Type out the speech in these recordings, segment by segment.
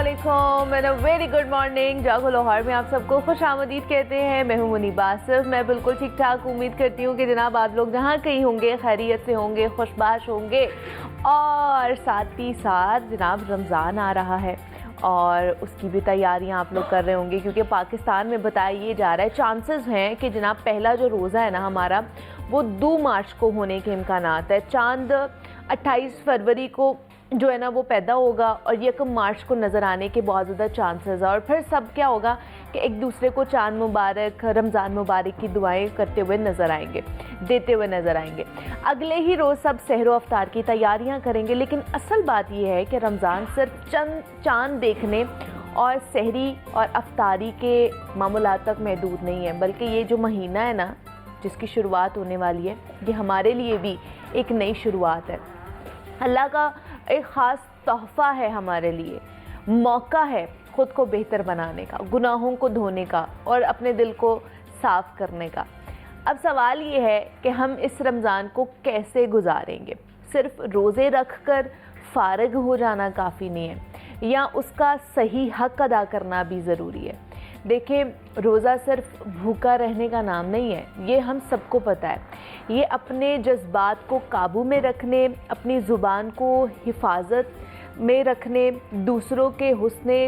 अस्सलामुअलैकुम and a very good morning. जागो लाहौर में आप सबको खुश आमदीद कहते हैं। मैं हूं मुनीब आसिफ। मैं बिल्कुल ठीक ठाक उम्मीद करती हूं कि जनाब आप लोग जहां कहीं होंगे खैरियत से होंगे, खुशबाश होंगे। और साथ ही साथ जनाब रमज़ान आ रहा है और उसकी भी तैयारियां आप लोग कर रहे होंगे, क्योंकि पाकिस्तान में बताया ये जा रहा है, चांसेस हैं कि जनाब पहला जो रोज़ा है ना हमारा वो 2 मार्च को होने के इम्कानात है। चांद 28 फरवरी को जो है ना वो पैदा होगा और 1 मार्च को नज़र आने के बहुत ज़्यादा चांसेस है। और फिर सब क्या होगा कि एक दूसरे को चांद मुबारक, रमज़ान मुबारक की दुआएं करते हुए नज़र आएंगे, देते हुए नज़र आएंगे। अगले ही रोज़ सब सहर व अफ्तार की तैयारियां करेंगे। लेकिन असल बात यह है कि रमज़ान सिर्फ चंद चांद देखने और सहरी और अफ्तारी के मामूलात तक महदूद नहीं है, बल्कि ये जो महीना है ना जिसकी शुरुआत होने वाली है, ये हमारे लिए भी एक नई शुरुआत है। अल्लाह का एक ख़ास तोहफ़ा है हमारे लिए, मौका है ख़ुद को बेहतर बनाने का, गुनाहों को धोने का और अपने दिल को साफ़ करने का। अब सवाल ये है कि हम इस रमज़ान को कैसे गुजारेंगे। सिर्फ रोज़े रख कर फ़ारिग हो जाना काफ़ी नहीं है, या उसका सही हक़ अदा करना भी ज़रूरी है। देखिए, रोज़ा सिर्फ भूखा रहने का नाम नहीं है, ये हम सबको पता है। ये अपने जज्बात को काबू में रखने, अपनी ज़ुबान को हिफाजत में रखने, दूसरों के हुस्ने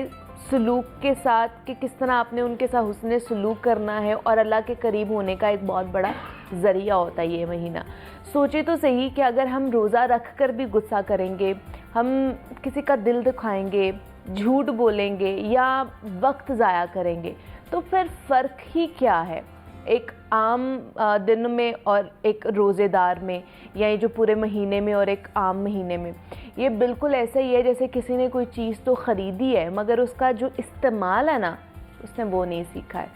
सलूक के साथ कि किस तरह आपने उनके साथ हुस्ने सलूक करना है और अल्लाह के करीब होने का एक बहुत बड़ा ज़रिया होता है ये महीना। सोचे तो सही कि अगर हम रोज़ा रख कर भी गुस्सा करेंगे, हम किसी का दिल दुखाएंगे, झूठ बोलेंगे या वक्त ज़ाया करेंगे, तो फिर फ़र्क ही क्या है एक आम दिन में और एक रोज़ेदार में, या ये जो पूरे महीने में और एक आम महीने में। ये बिल्कुल ऐसा ही है जैसे किसी ने कोई चीज़ तो ख़रीदी है मगर उसका जो इस्तेमाल है ना उसने वो नहीं सीखा है।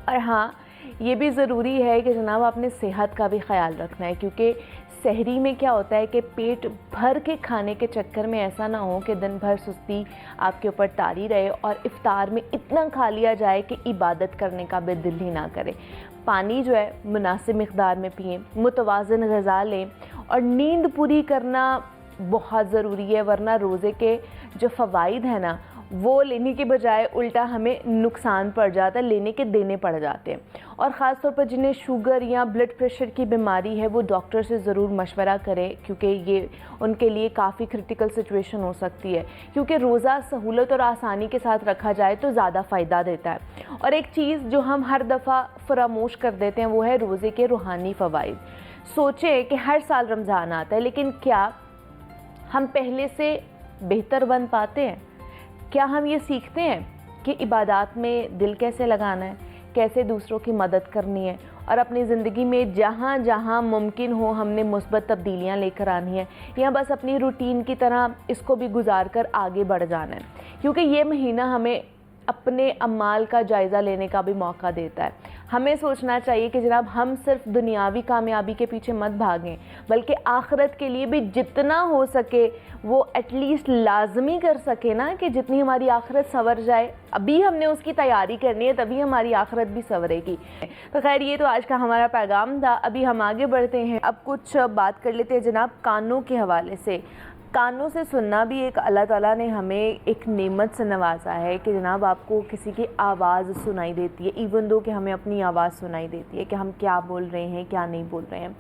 और हाँ, ये भी ज़रूरी है कि जनाब आपने सेहत का भी ख्याल रखना है, क्योंकि सहरी में क्या होता है कि पेट भर के खाने के चक्कर में ऐसा ना हो कि दिन भर सुस्ती आपके ऊपर तारी रहे और इफ़्तार में इतना खा लिया जाए कि इबादत करने का भी दिल ही ना करे। पानी जो है मुनासिब मिक़दार में पिएं, मुतवाज़न ग़िज़ा लें और नींद पूरी करना बहुत ज़रूरी है, वरना रोज़े के जो फ़वाइद हैं ना वो लेने के बजाय उल्टा हमें नुकसान पड़ जाता है, लेने के देने पड़ जाते हैं। और ख़ास तौर पर जिन्हें शुगर या ब्लड प्रेशर की बीमारी है वो डॉक्टर से ज़रूर मशवरा करें, क्योंकि ये उनके लिए काफ़ी क्रिटिकल सिचुएशन हो सकती है। क्योंकि रोज़ा सहूलत और आसानी के साथ रखा जाए तो ज़्यादा फ़ायदा देता है। और एक चीज़ जो हम हर दफ़ा फरामोश कर देते हैं वो है रोज़े के रूहानी फ़वाइद। सोचें कि हर साल रमज़ान आता है, लेकिन क्या हम पहले से बेहतर बन पाते हैं? क्या हम ये सीखते हैं कि इबादत में दिल कैसे लगाना है, कैसे दूसरों की मदद करनी है और अपनी ज़िंदगी में जहाँ जहाँ मुमकिन हो हमने मुस्बत तब्दीलियाँ लेकर आनी है, या बस अपनी रूटीन की तरह इसको भी गुजार कर आगे बढ़ जाना है। क्योंकि ये महीना हमें अपने अमाल का जायज़ा लेने का भी मौका देता है। हमें सोचना चाहिए कि जनाब हम सिर्फ दुनियावी कामयाबी के पीछे मत भागें, बल्कि आखिरत के लिए भी जितना हो सके वो एटलीस्ट लाजमी कर सके ना, कि जितनी हमारी आखिरत संवर जाए। अभी हमने उसकी तैयारी करनी है, तभी हमारी आखिरत भी संवरेगी। तो खैर, ये तो आज का हमारा पैगाम था। अभी हम आगे बढ़ते हैं। अब कुछ बात कर लेते हैं जनाब कानों के हवाले से। कानों से सुनना भी एक अल्लाह ताला ने हमें एक नेमत से नवाजा है कि जनाब आपको किसी की आवाज़ सुनाई देती है, इवन दो कि हमें अपनी आवाज़ सुनाई देती है कि हम क्या बोल रहे हैं क्या नहीं बोल रहे हैं।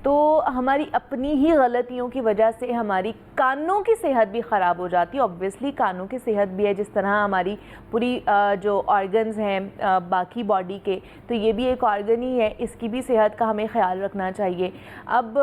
तो हमारी अपनी ही गलतियों की वजह से हमारी कानों की सेहत भी ख़राब हो जाती है। ऑब्वियसली कानों की सेहत भी है, जिस तरह हमारी पूरी जो ऑर्गन्स हैं बाकी बॉडी के, तो ये भी एक ऑर्गन ही है, इसकी भी सेहत का हमें ख्याल रखना चाहिए। अब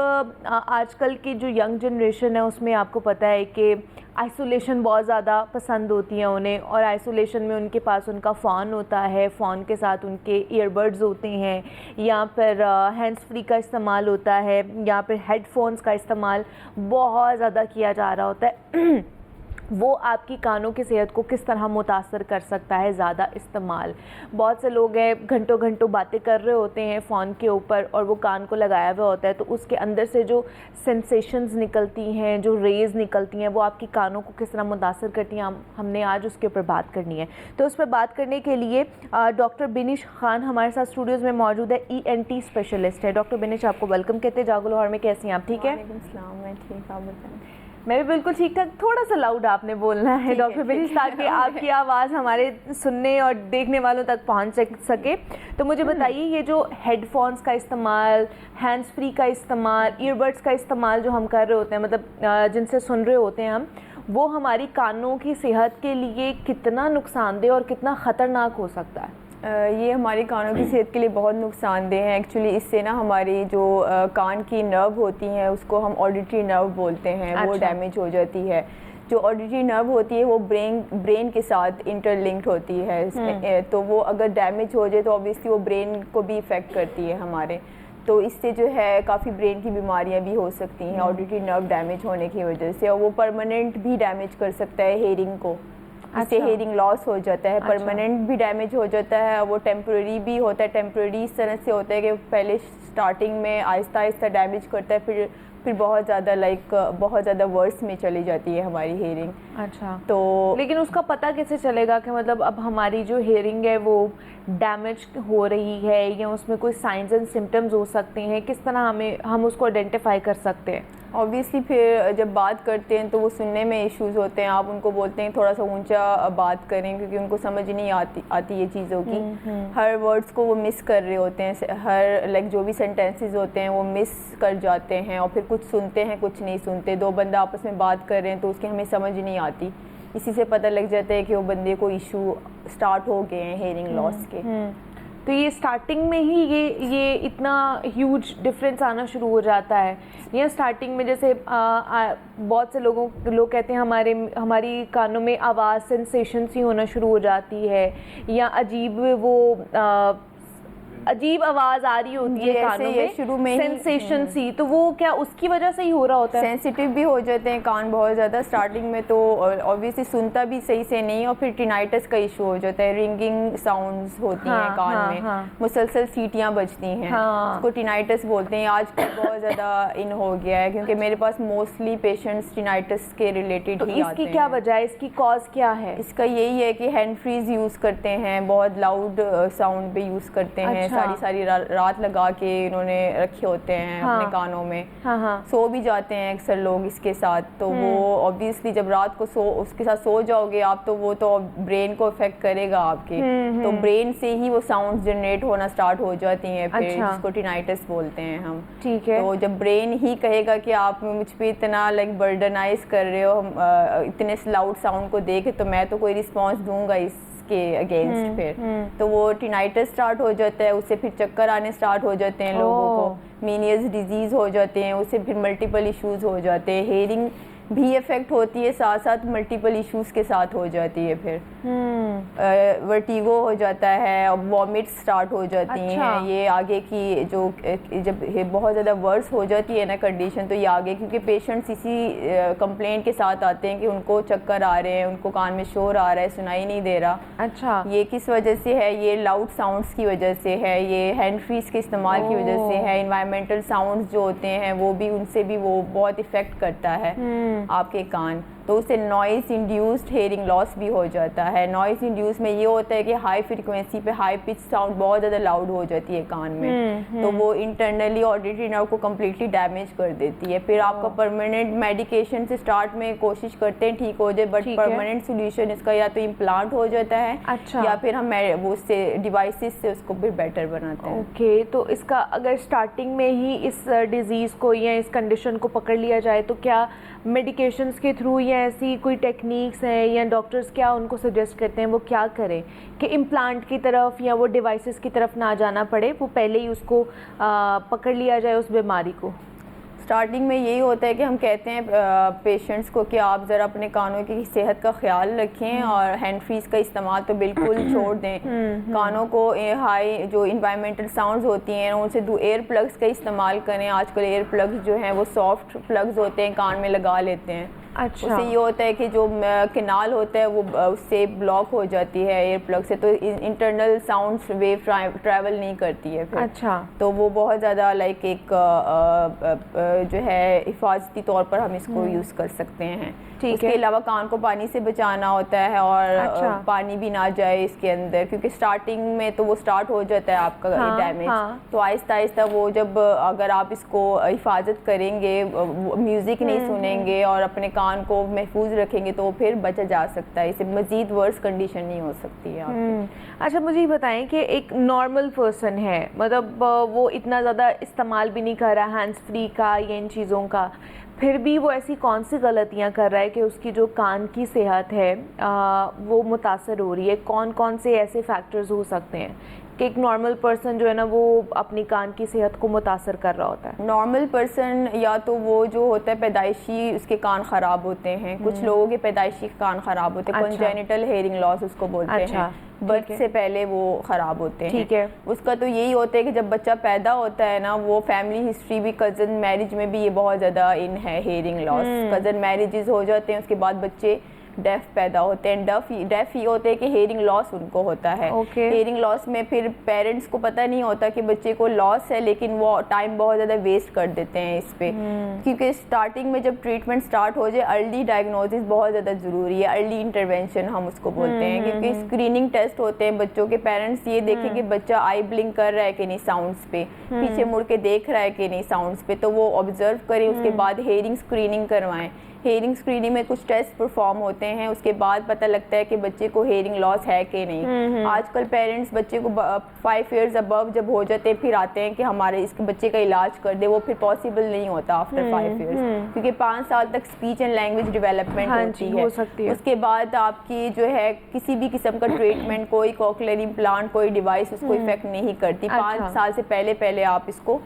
आजकल की जो यंग जनरेशन है उसमें आपको पता है कि आइसोलेशन बहुत ज़्यादा पसंद होती है उन्हें, और आइसोलेशन में उनके पास उनका फ़ोन होता है, फ़ोन के साथ उनके ईयरबड्स होते हैं, या फिर हैंड्स फ्री का इस्तेमाल होता है, या फिर हेडफोन्स का इस्तेमाल बहुत ज़्यादा किया जा रहा होता है। वो आपकी कानों की सेहत को किस तरह मुतासर कर सकता है ज़्यादा इस्तेमाल। बहुत से लोग हैं घंटों घंटों बातें कर रहे होते हैं फ़ोन के ऊपर और वो कान को लगाया हुआ होता है, तो उसके अंदर से जो सेंसेशंस निकलती हैं, जो रेज़ निकलती हैं, वो आपकी कानों को किस तरह मुतासर करती हैं, हमने आज उसके ऊपर बात करनी है। तो उस पर बात करने के लिए डॉक्टर बिनिश खान हमारे साथ स्टूडियोज़ में मौजूद है, ENT स्पेशलिस्ट है। डॉक्टर बिनिश, आपको वेलकम कहते हैं जागो लाहौर में। कैसी हैं आप? ठीक है? वालेकुम सलाम, मैं ठीक, आप बताएं। मैं भी बिल्कुल ठीक ठाक। थोड़ा सा लाउड आपने बोलना है डॉक्टर बेरिश, ताकि आपकी आवाज़ हमारे सुनने और देखने वालों तक पहुंच सके। तो मुझे बताइए, ये जो हेडफोन्स का इस्तेमाल, हैंड्स फ्री का इस्तेमाल, ईयरबड्स का इस्तेमाल जो हम कर रहे होते हैं, मतलब जिनसे सुन रहे होते हैं हम, वो हमारी कानों की सेहत के लिए कितना नुकसानदेह और कितना ख़तरनाक हो सकता है? ये हमारी कानों की सेहत के लिए बहुत नुकसानदेह है। एक्चुअली इससे ना हमारी जो कान की नर्व होती हैं उसको हम ऑडिटरी नर्व बोलते हैं, वो डैमेज हो जाती है। जो ऑडिटरी नर्व होती है वो ब्रेन के साथ इंटरलिंक्ड होती है, तो वो अगर डैमेज हो जाए तो ऑब्वियसली वो ब्रेन को भी इफ़ेक्ट करती है हमारे। तो इससे जो है काफ़ी ब्रेन की बीमारियां भी हो सकती हैं ऑडिटरी नर्व डैमेज होने की वजह से, और वो परमानेंट भी डैमेज कर सकता है हेयरिंग को। इससे हेयरिंग लॉस हो जाता है, परमानेंट भी डैमेज हो जाता है, वो टेम्प्रेरी भी होता है। टेम्प्रेरी इस तरह से होता है कि पहले स्टार्टिंग में आहिस्ता आहिस्ता डैमेज करता है, फिर बहुत ज़्यादा वर्स में चली जाती है हमारी हेयरिंग। अच्छा, तो लेकिन उसका पता कैसे चलेगा कि मतलब अब हमारी जो हेयरिंग है वो डैमेज हो रही है, या उसमें कोई साइंस एंड सिम्टम्स हो सकते हैं? किस तरह हम उसको आइडेंटिफाई कर सकते हैं? ऑब्वियसली फिर जब बात करते हैं तो वो सुनने में इश्यूज़ होते हैं। आप उनको बोलते हैं थोड़ा सा ऊंचा बात करें, क्योंकि उनको समझ नहीं आती ये चीज़ों की। हर वर्ड्स को वो मिस कर रहे होते हैं, हर जो भी सेंटेंसेस होते हैं वो मिस कर जाते हैं, और फिर कुछ सुनते हैं कुछ नहीं सुनते। दो बंदा आपस में बात कर रहे हैं तो उसकी हमें समझ नहीं आती। इसी से पता लग जाता है कि वो बंदे को इशू स्टार्ट हो गए हैं हेयरिंग लॉस के। तो ये स्टार्टिंग में ही ये इतना ह्यूज डिफरेंस आना शुरू हो जाता है, या स्टार्टिंग में जैसे बहुत से लोग कहते हैं हमारी कानों में आवाज़ सेंसेशन सी होना शुरू हो जाती है, या अजीब आवाज़ आ रही होती है कानों में शुरू में सेंसेशन सी, तो वो क्या उसकी वजह से ही हो रहा होता है? सेंसिटिव भी हो जाते हैं कान बहुत ज़्यादा स्टार्टिंग में, तो ऑब्वियसली सुनता भी सही से नहीं, और फिर टिनाइटस का इशू हो जाता है। रिंगिंग साउंड्स होती हैं कान में, मुसलसल सीटियाँ बजती हैं, उसको टिनाइटस बोलते हैं। आजकल बहुत ज़्यादा इन हो गया है, क्योंकि मेरे पास मोस्टली पेशेंट्स टिनाइटस के रिलेटेड ही आते हैं। इसकी क्या वजह है, इसकी कॉज क्या है? इसका यही है कि हैंड फ्रीज यूज़ करते हैं, बहुत लाउड साउंड पे यूज़ करते हैं। सारी रात लगा के इन्होंने रखे होते हैं अपने कानों में। सो भी जाते हैं अक्सर लोग इसके साथ, तो वो ऑब्वियसली जब रात को उसके साथ सो जाओगे आप, तो वो तो ब्रेन को इफेक्ट करेगा आपके। तो ब्रेन से ही वो साउंड जनरेट होना स्टार्ट हो जाती हैं, फिर जिसको टिनाइटस बोलते हैं हम। ठीक है। तो जब ब्रेन ही कहेगा कि आप मुझ पे इतना बर्डनाइज कर रहे हो, हम इतने लाउड साउंड को देख, तो मैं तो कोई रिस्पॉन्स दूंगा के अगेंस्ट, फिर तो वो टिनाइटस स्टार्ट हो जाता है, उससे फिर चक्कर आने स्टार्ट हो जाते हैं लोगों को, मीनियस डिजीज़ हो जाते हैं, उससे फिर मल्टीपल इश्यूज हो जाते हैं। हेयरिंग भी इफेक्ट होती है, साथ साथ मल्टीपल इश्यूज के साथ हो जाती है। फिर वर्टिगो हो जाता है, और वॉमिट स्टार्ट हो जाती हैं। ये आगे की जो जब बहुत ज़्यादा वर्स हो जाती है ना कंडीशन, तो ये आगे, क्योंकि पेशेंट्स इसी कंप्लेंट के साथ आते हैं कि उनको चक्कर आ रहे हैं, उनको कान में शोर आ रहा है, सुनाई नहीं दे रहा। अच्छा, ये किस वजह से है? ये लाउड साउंड्स की वजह से है, ये हैंड फ्रीज के इस्तेमाल की वजह से है। इन्वायरमेंटल साउंड्स जो होते हैं वो भी, उनसे भी वो बहुत इफेक्ट करता है आपके कान, तो उससे नॉइज़ इंड्यूस्ड हेयरिंग लॉस भी हो जाता है। नॉइज़ इंड्यूस में ये होता है कि हाई फ्रीक्वेंसी पे हाई पिच साउंड बहुत ज़्यादा लाउड हो जाती है कान में, तो वो इंटरनली ऑडिटरी नर्व को कम्प्लीटली डैमेज कर देती है। फिर आपका परमानेंट मेडिकेशन से स्टार्ट में कोशिश करते हैं ठीक हो जाए, बट परमानेंट सोल्यूशन इसका या तो इम्प्लांट हो जाता है, या फिर हम वो उससे डिवाइसेस से उसको फिर बेटर बनाते हैं। ओके, तो इसका अगर स्टार्टिंग में ही इस डिज़ीज़ को या इस कंडीशन को पकड़ लिया जाए, तो क्या मेडिकेशंस के थ्रू या ऐसी कोई टेक्निक्स हैं, या डॉक्टर्स क्या उनको सजेस्ट करते हैं वो क्या करें कि इम्प्लांट की तरफ या वो डिवाइसेस की तरफ ना जाना पड़े, वो पहले ही उसको पकड़ लिया जाए उस बीमारी को? स्टार्टिंग में यही होता है कि हम कहते हैं पेशेंट्स को कि आप ज़रा अपने कानों की सेहत का ख्याल रखें, और हैंड फ्रीज का इस्तेमाल तो बिल्कुल छोड़ दें। कानों को हाई जो इन्वायरमेंटल साउंड्स होती हैं उनसे एयर प्लग्स का इस्तेमाल करें। आजकल एयर प्लग्स जो हैं वो सॉफ्ट प्लग्स होते हैं, कान में लगा लेते हैं, अच्छा। उससे ये होता है कि जो कैनाल होता है वो उससे ब्लॉक हो जाती है एयर प्लग से, तो इंटरनल साउंड वेव ट्रैवल नहीं करती है फिर। अच्छा। तो वो बहुत ज़्यादा लाइक एक जो है हिफाजती तौर पर हम इसको यूज़ कर सकते हैं। उसके अलावा कान को पानी से बचाना होता है और पानी भी ना जाए इसके अंदर, क्योंकि स्टार्टिंग में तो वो स्टार्ट हो जाता है आपका डैमेज। तो आहिस्ता आहिस्ता वो जब अगर आप इसको हिफाजत करेंगे, म्यूज़िक नहीं सुनेंगे और अपने कान को महफूज रखेंगे तो फिर बचा जा सकता है, इसे मज़ीद वर्स कंडीशन नहीं हो सकती है आपकी। अच्छा, मुझे ये बताएं कि एक नॉर्मल पर्सन है, मतलब वो इतना ज़्यादा इस्तेमाल भी नहीं कर रहा हैंड्स फ्री का या इन चीज़ों का, फिर भी वो ऐसी कौन सी गलतियां कर रहा है कि उसकी जो कान की सेहत है वो मुतासर हो रही है? कौन कौन से ऐसे फैक्टर्स हो सकते हैं कि एक नॉर्मल पर्सन जो है ना वो अपनी कान की सेहत को मुतासर कर रहा होता है? नॉर्मल पर्सन या तो वो जो होता है पैदाइशी उसके कान ख़राब होते हैं, कुछ लोगों के पैदाइशी कान ख़राब होते हैं, कॉन्जेनिटल हेयरिंग लॉस उसको बोलते हैं, बर्थ से पहले वो ख़राब होते हैं। ठीक है। उसका तो यही होता है कि जब बच्चा पैदा होता है ना, वो फैमिली हिस्ट्री भी, कज़न मैरिज में भी ये बहुत ज़्यादा इन है हेयरिंग लॉस। कज़न मैरिजेस हो जाते हैं, उसके बाद बच्चे डेफ पैदा होते हैं। डेफ ये होते हैं कि हेयरिंग लॉस उनको होता है। हेयरिंग लॉस में फिर पेरेंट्स को पता नहीं होता कि बच्चे को लॉस है, लेकिन वो टाइम बहुत ज़्यादा वेस्ट कर देते हैं इस पे, क्योंकि स्टार्टिंग में जब ट्रीटमेंट स्टार्ट हो जाए, अर्ली डायग्नोसिस बहुत ज़्यादा ज़रूरी है, अर्ली इंटरवेंशन हम उसको बोलते हैं, क्योंकि स्क्रीनिंग टेस्ट होते हैं बच्चों के। पेरेंट्स ये देखें कि बच्चा आई ब्लिंक कर रहा है कि नहीं साउंड्स पे, पीछे मुड़ के देख रहा है कि नहीं साउंड्स पे, तो वो ऑब्जर्व करें, उसके बाद हेयरिंग स्क्रीनिंग करवाएं। हेयरिंग स्क्रीनिंग में कुछ टेस्ट परफॉर्म होते हैं, उसके बाद पता लगता है कि बच्चे को हेयरिंग लॉस है कि नहीं। आजकल पेरेंट्स बच्चे को 5 इयर्स अबव जब हो जाते हैं फिर आते हैं कि हमारे इसके बच्चे का इलाज कर दे, वो फिर पॉसिबल नहीं होता आफ्टर 5 इयर्स, क्योंकि 5 साल तक स्पीच एंड लैंग्वेज डेवलपमेंट होती है। उसके बाद आपकी जो है किसी भी किस्म का ट्रीटमेंट, कोई कॉक्लियर इम्प्लांट, कोई डिवाइस उसको इफेक्ट नहीं करती। 5 साल से पहले आप इसको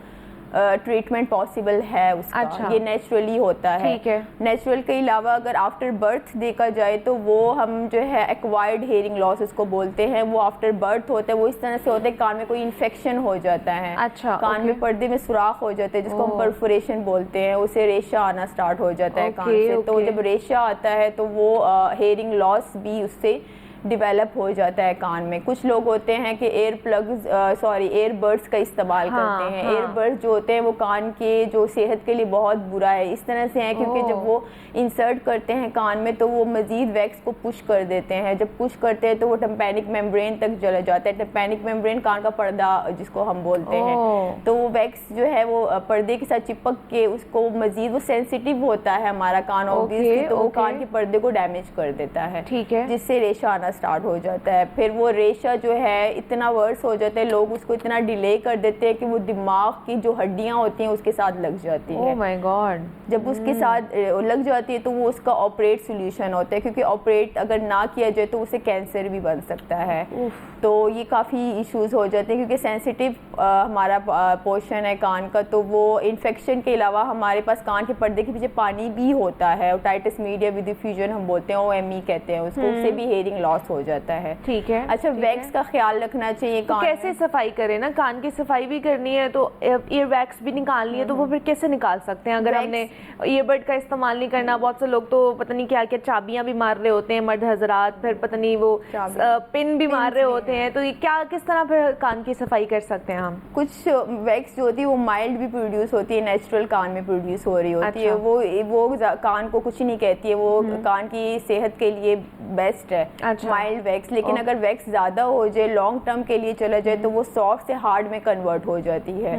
ट्रीटमेंट पॉसिबल है उसका। ये नेचुरली होता है। नेचुरल के अलावा अगर आफ्टर बर्थ देखा जाए तो वो हम जो है एक्वायर्ड हेयरिंग लॉस उसको बोलते हैं, वो आफ्टर बर्थ होता है। वो इस तरह से होता है कान में कोई इन्फेक्शन हो जाता है, कान में पर्दे में सुराख हो जाते हैं, जिसको हम परफोरेशन बोलते हैं, उसे रेशा आना स्टार्ट हो जाता है कान से। तो जब रेशा आता है तो वो हेयरिंग लॉस भी उससे डिवेलप हो जाता है कान में। कुछ लोग होते हैं कि एयरबड्स का इस्तेमाल करते हैं। एयरबड्स जो होते हैं वो कान के जो सेहत के लिए बहुत बुरा है, इस तरह से है क्योंकि जब वो इंसर्ट करते हैं कान में तो वो मजीद वैक्स को पुश कर देते हैं। जब पुश करते हैं तो वो टिम्पैनिक मेम्ब्रेन तक चला जाता है। टिम्पैनिक मेम्ब्रेन कान का पर्दा जिसको हम बोलते हैं, तो वो वैक्स जो है वो पर्दे के साथ चिपक के उसको मजीद, वो सेंसिटिव होता है हमारा कान ऑब्वियसली, तो वो कान के पर्दे को डैमेज कर देता है, जिससे रेशा आना स्टार्ट हो जाता है। फिर वो रेशा जो है इतना वर्स हो जाता है, लोग उसको इतना डिले कर देते हैं कि वो दिमाग की जो हड्डियां होती हैं उसके साथ लग जाती है। ओह माय गॉड। जब उसके साथ लग जाती है तो वो उसका ऑपरेट सोल्यूशन होता है, क्योंकि ऑपरेट अगर ना किया जाए तो उसे कैंसर भी बन सकता है। तो ये काफ़ी इश्यूज हो जाते हैं क्योंकि सेंसिटिव हमारा पोर्शन है कान का, तो वो इन्फेक्शन के अलावा हमारे पास कान के पर्दे के पीछे पानी भी होता है, ओटाइटिस मीडिया विद डिफ्यूजन हम बोलते हैं, OME कहते हैं उसको, उससे भी हेयरिंग लॉस हो जाता है। ठीक है। अच्छा, वैक्स का ख्याल रखना चाहिए। तो कैसे सफाई करें ना, कान की सफाई भी करनी है तो ईयर वैक्स भी निकालनी है, तो वो फिर कैसे निकाल सकते हैं अगर हमने ईयरबड का इस्तेमाल नहीं करना? बहुत से लोग तो पता नहीं क्या क्या चाबियां भी मार रहे होते हैं मर्द हजरात, फिर पता नहीं वो पिन भी मार रहे होते हैं, तो ये क्या किस तरह फिर कान की सफाई कर सकते हैं हम? कुछ वैक्स जो होती है वो माइल्ड भी प्रोड्यूस होती है, नेचुरल कान में प्रोड्यूस हो रही होती है, वो कान को कुछ नहीं कहती है, वो कान की सेहत के लिए बेस्ट है माइल्ड वैक्स। लेकिन अगर वैक्स ज़्यादा हो जाए, लॉन्ग टर्म के लिए चला जाए, तो वो सॉफ्ट से हार्ड में कन्वर्ट हो जाती है।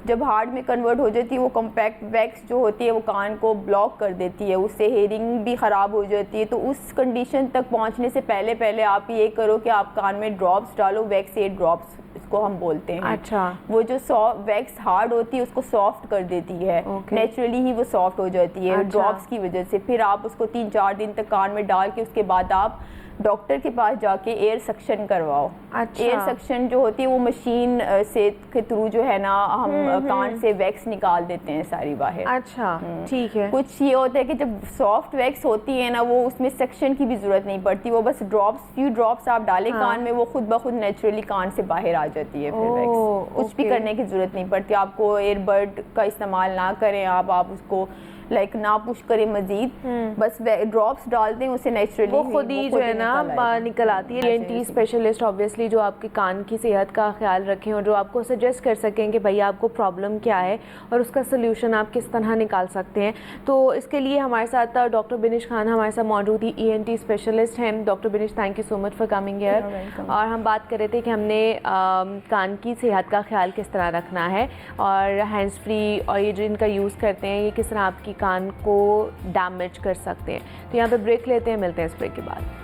जब हार्ड में कन्वर्ट हो जाती है, वो कॉम्पैक्ट वैक्स जो होती है वो कान को ब्लॉक कर देती है, उससे हेयरिंग भी ख़राब हो जाती है। तो उस कंडीशन तक पहुंचने से पहले आप ये करो कि आप कान में ड्रॉप्स डालो, वैक्स एड ड्रॉप्स इसको हम बोलते हैं। अच्छा। वो जो वैक्स हार्ड होती है उसको सॉफ्ट कर देती है, नेचुरली ही वो सॉफ्ट हो जाती है ड्रॉप्स की वजह से। फिर आप उसको 3-4 दिन तक कान में डाल के उसके बाद आप डॉक्टर के पास जाके एयर सक्शन करवाओ। अच्छा। एयर सक्शन जो होती है वो मशीन से के थ्रू जो है ना हम कान से वैक्स निकाल देते हैं सारी बाहर। अच्छा, ठीक है। कुछ ये होता है कि जब सॉफ्ट वैक्स होती है ना, वो उसमें सक्शन की भी जरूरत नहीं पड़ती, वो बस फ्यू ड्रॉप्स आप डालें कान में, वो खुद ब खुद नेचुरली कान से बाहर आ जाती है। फिर वैक्स कुछ भी करने की जरूरत नहीं पड़ती, आपको एयरबड का इस्तेमाल ना करें, आप उसको लाइक ना पुश करे मजीद, बस ड्रॉप्स डालते हैं, उसे नेचुरली वो खुद ही जो है ना निकल आती है। ENT स्पेशलिस्ट ऑब्वियसली जो आपके कान की सेहत का ख्याल रखें और जो आपको सजेस्ट कर सकें कि भाई आपको प्रॉब्लम क्या है और उसका सोल्यूशन आप किस तरह निकाल सकते हैं। तो इसके लिए हमारे साथ डॉक्टर बिनिश खान हमारे साथ मौजूद ही ENT स्पेशलिस्ट हैं। Doctor बिनिश, thank you so much for coming here. और हम बात कर रहे थे कि हमने कान की सेहत का ख्याल किस तरह रखना है और हैंड्स फ्री और ये जो इनका यूज़ करते हैं ये किस तरह आपकी कान को डैमेज कर सकते हैं। तो यहाँ पे ब्रेक लेते हैं, मिलते हैं इस ब्रेक के बाद।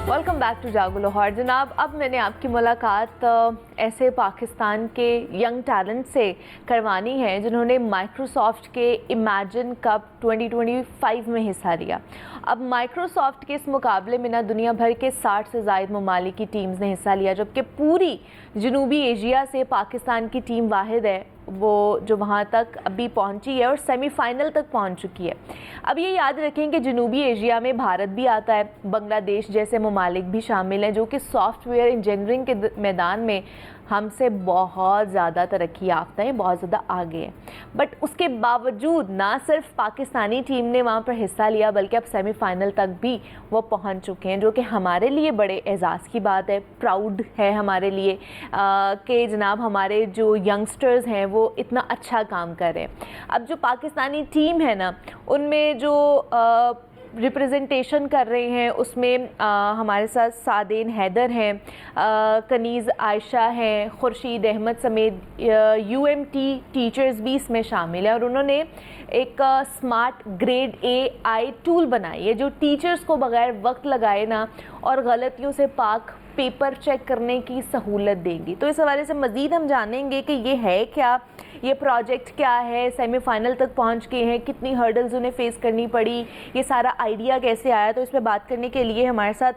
वेलकम बैक टू जागो लाहौर। जनाब, अब मैंने आपकी मुलाकात ऐसे पाकिस्तान के यंग टैलेंट से करवानी है जिन्होंने माइक्रोसॉफ्ट के इमेजिन कप 2025 में हिस्सा लिया। अब माइक्रोसॉफ्ट के इस मुकाबले में ना दुनिया भर के 60 से ज़ायद ममालिक की टीम्स ने हिस्सा लिया, जबकि पूरी जनूबी एशिया से पाकिस्तान की टीम वाहिद है वो जो वहाँ तक अभी पहुँची है और सेमीफाइनल तक पहुँच चुकी है। अब ये याद रखें कि जनूबी एशिया में भारत भी आता है, बांग्लादेश जैसे ममालिक भी शामिल हैं जो कि सॉफ्टवेयर इंजीनियरिंग के मैदान में हमसे बहुत ज़्यादा तरक्की याफ्ता हैं, बहुत ज़्यादा आगे हैं। बट उसके बावजूद ना सिर्फ पाकिस्तानी टीम ने वहाँ पर हिस्सा लिया बल्कि अब सेमीफाइनल तक भी वो पहुँच चुके हैं, जो कि हमारे लिए बड़े एजाज़ की बात है। प्राउड है हमारे लिए कि जनाब हमारे जो यंगस्टर्स हैं वो इतना अच्छा काम कर रहे हैं। अब जो पाकिस्तानी टीम है ना उनमें जो रिप्रेजेंटेशन कर रहे हैं उसमें हमारे साथ सादेन हैदर हैं, कनीज़ आयशा हैं, खुर्शीद अहमद समेत UMT टीचर्स भी इसमें शामिल हैं और उन्होंने एक स्मार्ट ग्रेड AI टूल बनाई है जो टीचर्स को बग़ैर वक्त लगाए ना और गलतियों से पाक पेपर चेक करने की सहूलत देंगी। तो इस हवाले से मज़ीद हम जानेंगे कि ये है क्या, ये प्रोजेक्ट क्या है, सेमीफाइनल तक पहुंच गए हैं, कितनी हर्डल्स उन्हें फेस करनी पड़ी, ये सारा आइडिया कैसे आया। तो इस पर बात करने के लिए हमारे साथ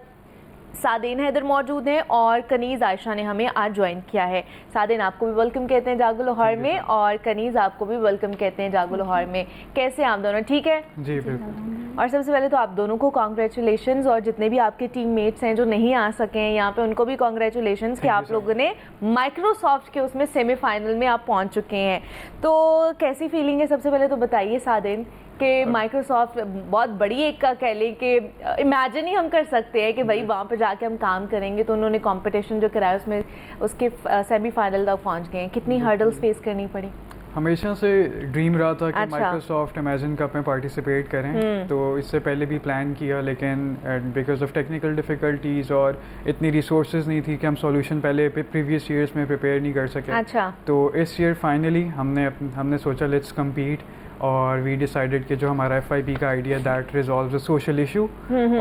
सादेन हैदर मौजूद हैं और कनीज़ आयशा ने हमें आज ज्वाइन किया है। सादेन, आपको भी वेलकम कहते हैं जागो लाहौर में और कनीज़ आपको भी वेलकम कहते हैं जागो लाहौर में। कैसे आप दोनों? ठीक है जी, बिल्कुल। और सबसे पहले तो आप दोनों को कॉन्ग्रेचुलेशंस और जितने भी आपके टीममेट्स हैं जो नहीं आ सके हैं यहाँ पे उनको भी कॉन्ग्रेचुलेशंस कि आप लोगों ने माइक्रोसॉफ्ट के उसमें सेमीफाइनल में आप पहुँच चुके हैं। तो कैसी फीलिंग है सबसे पहले तो बताइए सादेन कि माइक्रोसॉफ्ट बहुत बड़ी एक का कह लें कि इमेजिन ही हम कर सकते हैं कि भाई वहाँ पर जाके हम काम करेंगे। तो उन्होंने कंपटीशन जो कराया उसमें उसके सेमीफाइनल तक पहुँच गए हैं। कितनी हर्डल्स फेस करनी पड़ी? हमेशा से ड्रीम रहा था कि माइक्रोसॉफ्ट इमेजिन कप में पार्टिसिपेट करें। तो इससे पहले भी प्लान किया लेकिन बिकॉज ऑफ टेक्निकल डिफ़िकल्टीज़ और इतनी रिसोर्सेज नहीं थी कि हम सॉल्यूशन पहले प्रीवियस ईयर्स में प्रिपेयर नहीं कर सके। अच्छा। तो इस ईयर फाइनली हमने सोचा लेट्स कम्पीट और वी डिसाइडेड कि जो हमारा FYP का idea that resolves a social issue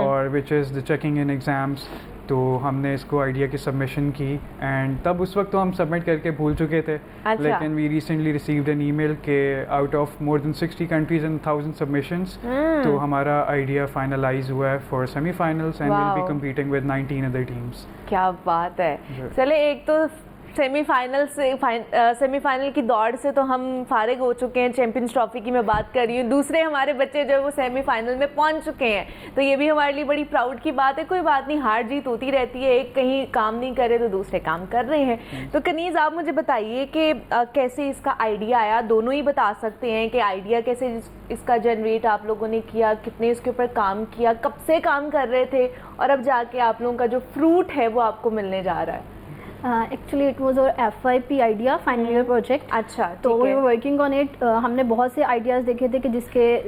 और which is the checking in exams. तो हमने इसको आइडिया की सबमिशन की एंड तब उस वक्त तो हम सबमिट करके भूल चुके थे। अच्छा। लेकिन we recently received an email के out of more than 60 countries and 1000 submissions तो हमारा आइडिया फाइनलाइज हुआ है for semifinals and will be competing with 19 other teams. क्या बात है। चले, एक तो सेमीफाइनल की दौड़ से तो हम फारिग हो चुके हैं, चैंपियंस ट्रॉफी की मैं बात कर रही हूँ। दूसरे हमारे बच्चे जो वो सेमीफाइनल में पहुँच चुके हैं तो ये भी हमारे लिए बड़ी प्राउड की बात है। कोई बात नहीं, हार जीत होती रहती है, एक कहीं काम नहीं करे तो दूसरे काम कर रहे हैं। तो कनीज़, आप मुझे बताइए कि कैसे इसका आइडिया आया? दोनों ही बता सकते हैं कि आइडिया कैसे इसका जनरेट आप लोगों ने किया, कितने इसके ऊपर काम किया, कब से काम कर रहे थे और अब जाके आप लोगों का जो फ्रूट है वो आपको मिलने जा रहा है। Actually it was our FYP idea, final year project. अच्छा, तो we were working on it. हमने बहुत से आइडियाज़ देखे थे कि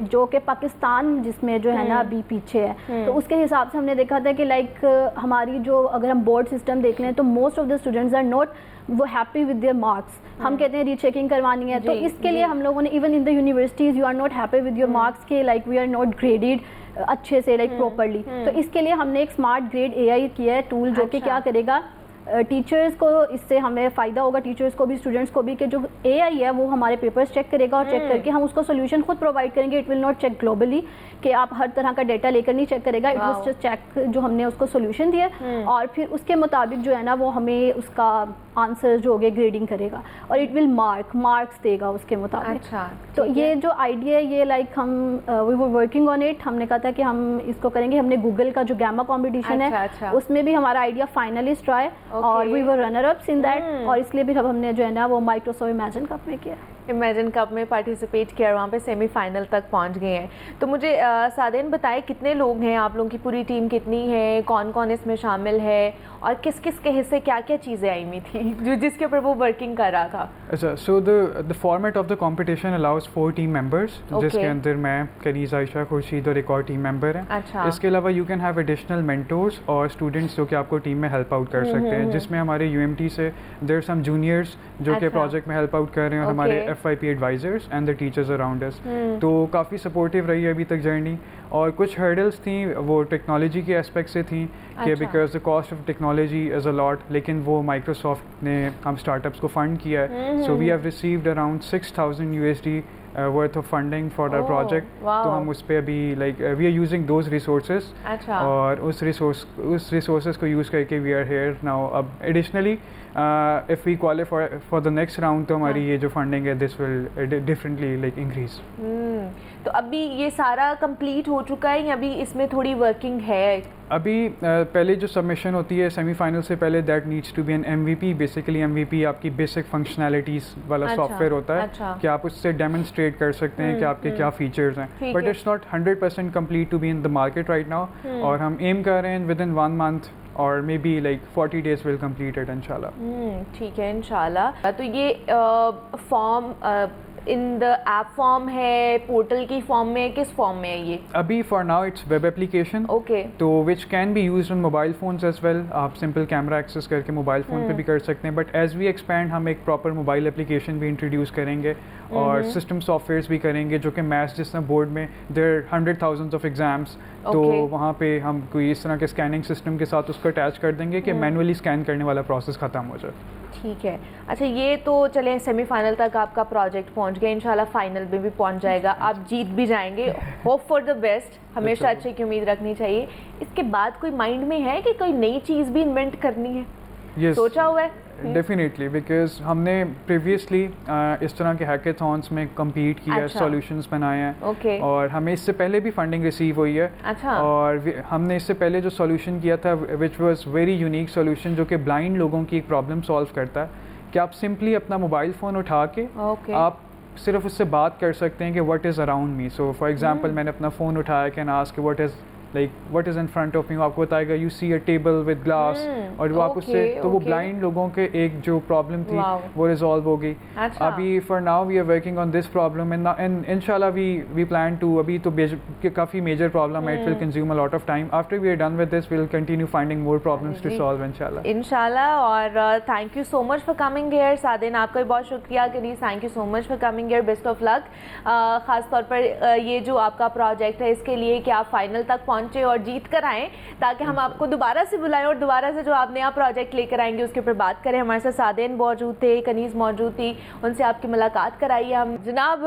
जो कि पाकिस्तान जिसमें जो है ना अभी पीछे है, तो उसके हिसाब से हमने देखा था कि लाइक हमारी जो अगर हम बोर्ड सिस्टम देख लें तो most of the students are not वो हैप्पी विद देयर मार्क्स। हम कहते हैं रीचेकिंग करवानी है तो इसके लिए हम लोगों ने even in the universities you are not happy with your marks के like we are not graded अच्छे से लाइक प्रॉपरली। तो इसके लिए हमने एक स्मार्ट ग्रेड AI किया है टूल जो कि क्या करेगा, टीचर्स को इससे हमें फ़ायदा होगा, टीचर्स को भी, स्टूडेंट्स को भी, कि जो AI है वो हमारे पेपर्स चेक करेगा और चेक करके हम उसको सोल्यूशन खुद प्रोवाइड करेंगे। It will not check globally कि आप हर तरह का डेटा लेकर नहीं चेक करेगा। इट वाज जस्ट चेक जो हमने उसको सोल्यूशन दिया और फिर उसके मुताबिक जो है ना वो हमें उसका आंसर जो होगे ग्रेडिंग करेगा और इट विल मार्क्स देगा उसके मुताबिक। अच्छा, तो ये जो आइडिया है ये लाइक हम we were working on it. हमने कहा था कि हम इसको करेंगे। हमने गूगल का जो गैमा कंपटीशन है अच्छा। उसमें भी हमारा आइडिया फाइनलिस्ट रहा है और we were runner ups in that, और इसलिए भी हमने जो है ना वो माइक्रोसॉफ्ट इमेजिन कप में किया। इमेजिन कप में पार्टिसिपेट किया और वहाँ पे सेमीफाइनल तक पहुँच गए हैं। तो मुझे सादेन बताएं कितने लोग हैं, आप लोगों की पूरी टीम कितनी है, कौन कौन इसमें शामिल है और किस किस के हिस्से क्या क्या चीज़ें आई हुई थी जो जिसके ऊपर वो वर्किंग कर रहा था? अच्छा, so the format of the competition allows 4 team members, जिसके अंदर मैं, कनीज़, आयशा, खुर्शीद और एक और टीम मेंबर हैं। अच्छा। इसके अलावा you can have additional mentors और स्टूडेंट्स जो कि आपको टीम में हेल्प आउट कर सकते हैं, जिसमें हमारे UMT से देयर सम जूनियर्स जो कि प्रोजेक्ट में हेल्प आउट कर रहे हैं और हमारे FYP advisors and the teachers around us. तो काफ़ी सपोर्टिव रही है अभी तक जर्नी। और कुछ हर्डल्स थी वो टेक्नोलॉजी के एस्पेक्ट से थी कि because the cost of technology is a lot, लेकिन वो माइक्रोसॉफ्ट ने हम स्टार्टअप्स को फंड किया है। So we have received around 6000 USD worth of funding for our project. तो हम उस पर अभी like we are using those resources. अच्छा। और उस रिसोर्सेज को यूज़ करके वी आर हेयर नाउ। अब additionally if we qualify for the next round तो हमारी ये जो फंडिंग है this will differently like increase. तो अभी ये सारा कंप्लीट हो चुका है या अभी इसमें थोड़ी वर्किंग है? अभी पहले जो सबमिशन होती है सेमीफाइनल से पहले, that needs to be an MVP। Basically MVP आपकी बेसिक फंक्शनैलिटीज़ वाला सॉफ्टवेयर होता है। अच्छा। कि आप उससे डेमोन्स्ट्रेट कर सकते हैं कि आपके क्या फीचर्स हैं, but it's not 100% complete to be in the market right now. और हम एम कर रहे हैं विद इन 1 month और maybe like 40 days will complete it इंशाल्लाह। ठीक है इंशाल्लाह। तो ये form in the app form है, पोर्टल की फॉर्म में, किस फॉर्म में है ये? अभी for now it's web application. Okay. तो which can be used on mobile phones as well. आप सिंपल कैमरा एक्सेस करके मोबाइल फ़ोन पे भी कर सकते हैं, बट एज वी एक्सपैंड हम एक प्रॉपर मोबाइल एप्लीकेशन भी इंट्रोड्यूस करेंगे और सिस्टम सॉफ्टवेयर्स भी करेंगे जो कि मैथ्स जिस तरह बोर्ड में देयर 100,000 ऑफ एग्जाम्स, तो वहाँ पे हम कोई इस तरह के स्कैनिंग सिस्टम के साथ उसको अटैच कर देंगे कि मैनुअली स्कैन करने वाला प्रोसेस ख़त्म हो जाए। ठीक है। अच्छा, ये तो चले सेमीफाइनल तक आपका प्रोजेक्ट पहुंच गया, इंशाल्लाह फाइनल में भी पहुंच जाएगा, आप जीत भी जाएंगे। होप फॉर द बेस्ट, हमेशा अच्छे की उम्मीद रखनी चाहिए। इसके बाद कोई माइंड में है कि कोई नई चीज़ भी इन्वेंट करनी है? Yes, सोचा हुआ है? डेफिनेटली, बिकॉज हमने प्रीवियसली इस तरह के हैकेथॉन्स में कम्पीट किया है, सॉल्यूशंस बनाए हैं और हमें इससे पहले भी फंडिंग रिसीव हुई है। अच्छा। और हमने इससे पहले जो सॉल्यूशन किया था which was very unique solution जो कि ब्लाइंड लोगों की एक प्रॉब्लम सॉल्व करता है कि आप सिंपली अपना मोबाइल फ़ोन उठा के आप सिर्फ उससे बात कर सकते हैं कि what is around me. So for example मैंने अपना फ़ोन उठाया, can ask what is like what is in front of me, आपको बताएगा you see a table with glass, और वो आप उससे तो वो ब्लाइंड लोगों के एक जो प्रॉब्लम थी वो रिजॉल्व हो गई। अभी for now we are working on this problem and इंशाल्लाह वी प्लान टू, अभी तो काफ़ी मेजर प्रॉब्लम है, it will consume a lot of time. After we are done with this we will continue finding more problems to solve इंशाल्लाह। और thank you so much for coming here सादेन, आपका भी बहुत शुक्रिया। Kaneez, thank you so much for coming here, best of luck. ख़ास तौर पर ये जो आपका प्रोजेक्ट है इसके लिए कि आप फाइनल तक पहुँचे और जीत कर आएँ, ताकि हम आपको दोबारा से बुलाएं और दोबारा से जो आप नया प्रोजेक्ट लेकर आएंगे उसके ऊपर बात करें। हमारे साथ सादेन मौजूद थे, कनीज़ मौजूद थी, उनसे आपकी मुलाकात कराई हम। जनाब,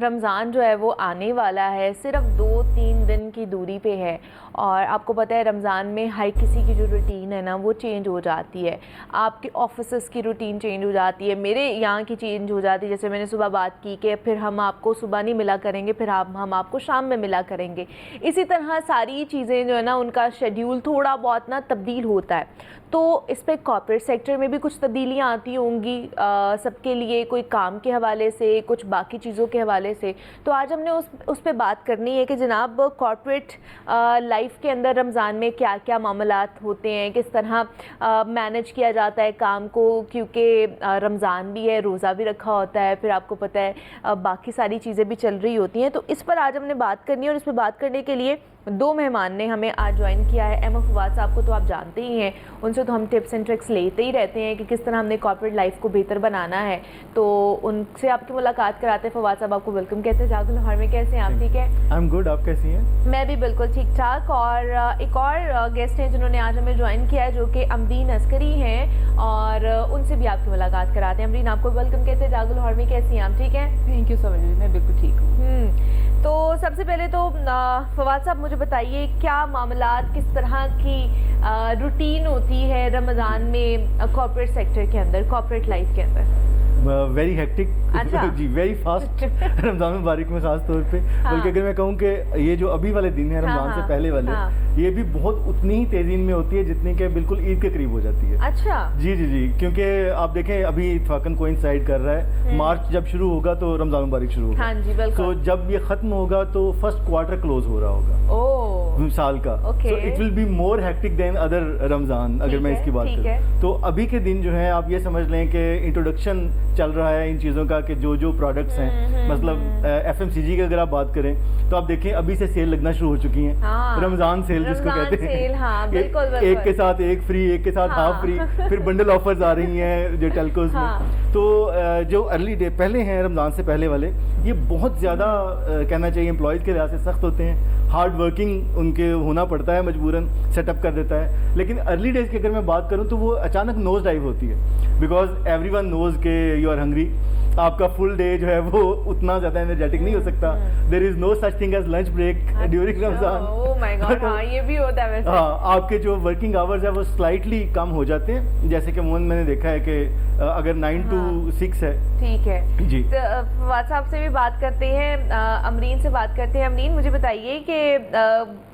रमज़ान जो है वो आने वाला है, सिर्फ 2-3 दिन की दूरी पे है और आपको पता है रमज़ान में हर किसी की जो रूटीन है ना वो चेंज हो जाती है। आपके ऑफिस की रूटीन चेंज हो जाती है, मेरे यहाँ की चेंज हो जाती है। जैसे मैंने सुबह बात की कि फिर हम आपको सुबह नहीं मिला करेंगे, फिर हम आपको शाम में मिला करेंगे। इसी तरह सारी चीज़ें जो है ना उनका शेड्यूल थोड़ा बहुत ना तब्दील होता है। तो इस पर कॉर्पोरेट सेक्टर में भी कुछ तब्दीलियाँ आती होंगी सबके लिए, कोई काम के हवाले से, कुछ बाकी चीज़ों के हवाले से। तो आज हमने उस पर बात करनी है कि जनाब कॉर्पोरेट लाइफ के अंदर रमज़ान में क्या क्या मामलात होते हैं, किस तरह मैनेज किया जाता है काम को, क्योंकि रमज़ान भी है, रोज़ा भी रखा होता है, फिर आपको पता है बाकी सारी चीज़ें भी चल रही होती हैं। तो इस पर आज हमने बात करनी है और इस पर बात करने के लिए दो मेहमान ने हमें आज ज्वाइन किया है। एमा फवाद साहब को तो आप जानते ही हैं, उनसे तो हम टिप्स एंड ट्रिक्स लेते ही रहते हैं कि किस तरह हमने कॉर्पोरेट लाइफ को बेहतर बनाना है, तो उनसे आपकी मुलाकात कराते हैं। फवाद साहब आपको वेलकम कहते हैं जागो लाहौर में, कैसे हैं आप? ठीक है, आई एम गुड, आप कैसी हैं? मैं भी बिल्कुल ठीक ठाक। और एक और गेस्ट हैं जिन्होंने आज हमें ज्वाइन किया है, जो कि अमरीन अस्करी हैं, और उनसे भी आपकी मुलाकात कराते हैं। अमरीन आपको वेलकम कहते हैं जागो लाहौर में, कैसी हैं आप? ठीक है, थैंक यू सो मच, मैं बिल्कुल ठीक हूँ। तो सबसे पहले तो फवाद साहब मुझे बताइए क्या मामलात, किस तरह की रूटीन होती है रमज़ान में कॉर्पोरेट सेक्टर के अंदर, कॉर्पोरेट लाइफ के अंदर? वेरी हेक्टिक अच्छा। जी, वेरी फास्ट रमज़ान मुबारक में खास तौर पे। हाँ। बल्कि अगर मैं कहूँ कि ये जो अभी वाले दिन है रमज़ान हाँ, से पहले वाले, हाँ। ये भी बहुत उतनी ही तेज़ी में होती है जितनी कि बिल्कुल ईद के करीब हो जाती है। अच्छा, जी जी जी, क्योंकि आप देखें अभी इत्फाकन कोइंसाइड कर रहा है, मार्च जब शुरू होगा तो रमज़ान मुबारक शुरू होगा। हाँ जी बिल्कुल। तो जब ये ख़त्म होगा तो फर्स्ट क्वार्टर क्लोज हो रहा होगा ओह, साल का। Okay. So it will be more hectic than other Ramzan, अगर मैं है, इसकी बात ठीक है। करूँ तो अभी के दिन जो है आप ये समझ लें कि इंट्रोडक्शन चल रहा है इन चीज़ों का, कि जो जो प्रोडक्ट्स हैं, मतलब FMCG की अगर आप बात करें तो आप देखें अभी से सेल लगना शुरू हो चुकी हैं। हाँ, रमज़ान सेल जिसको रमज़ान कहते हैं, सेल, हाँ, बिल्कुल, बिल्कुल। एक के साथ एक फ्री, एक के साथ हाँ। हाफ फ्री, फिर बंडल ऑफर्स आ रही हैं जो टेलकोस हाँ। में। तो जो अर्ली डे पहले हैं रमज़ान से पहले वाले, ये बहुत ज़्यादा कहना चाहिए एम्प्लॉयज़ के लिहाज से सख्त होते हैं, हार्ड वर्किंग उनके होना पड़ता है, मजबूरन सेटअप कर देता है। लेकिन अर्ली डेज की अगर मैं बात करूं तो वो अचानक नोज डाइव होती है, बिकॉज एवरीवन नोज के यू आर हंग्री। आपका फुल डे जो है वो उतना ज़्यादा एनर्जेटिक नहीं हो सकता। There is no such thing as lunch break during Ramzan. Oh my God, हाँ ये भी होता है वैसे। हाँ, आपके जो वर्किंग आवर्स है वो स्लाइटली कम हो जाते हैं, जैसे कि मोहन मैंने देखा है कि अगर 9 to 6 है। ठीक है जी। तो फवाद साहब से भी बात करते हैं, अमरीन से बात करते हैं। अमरीन मुझे बताइए कि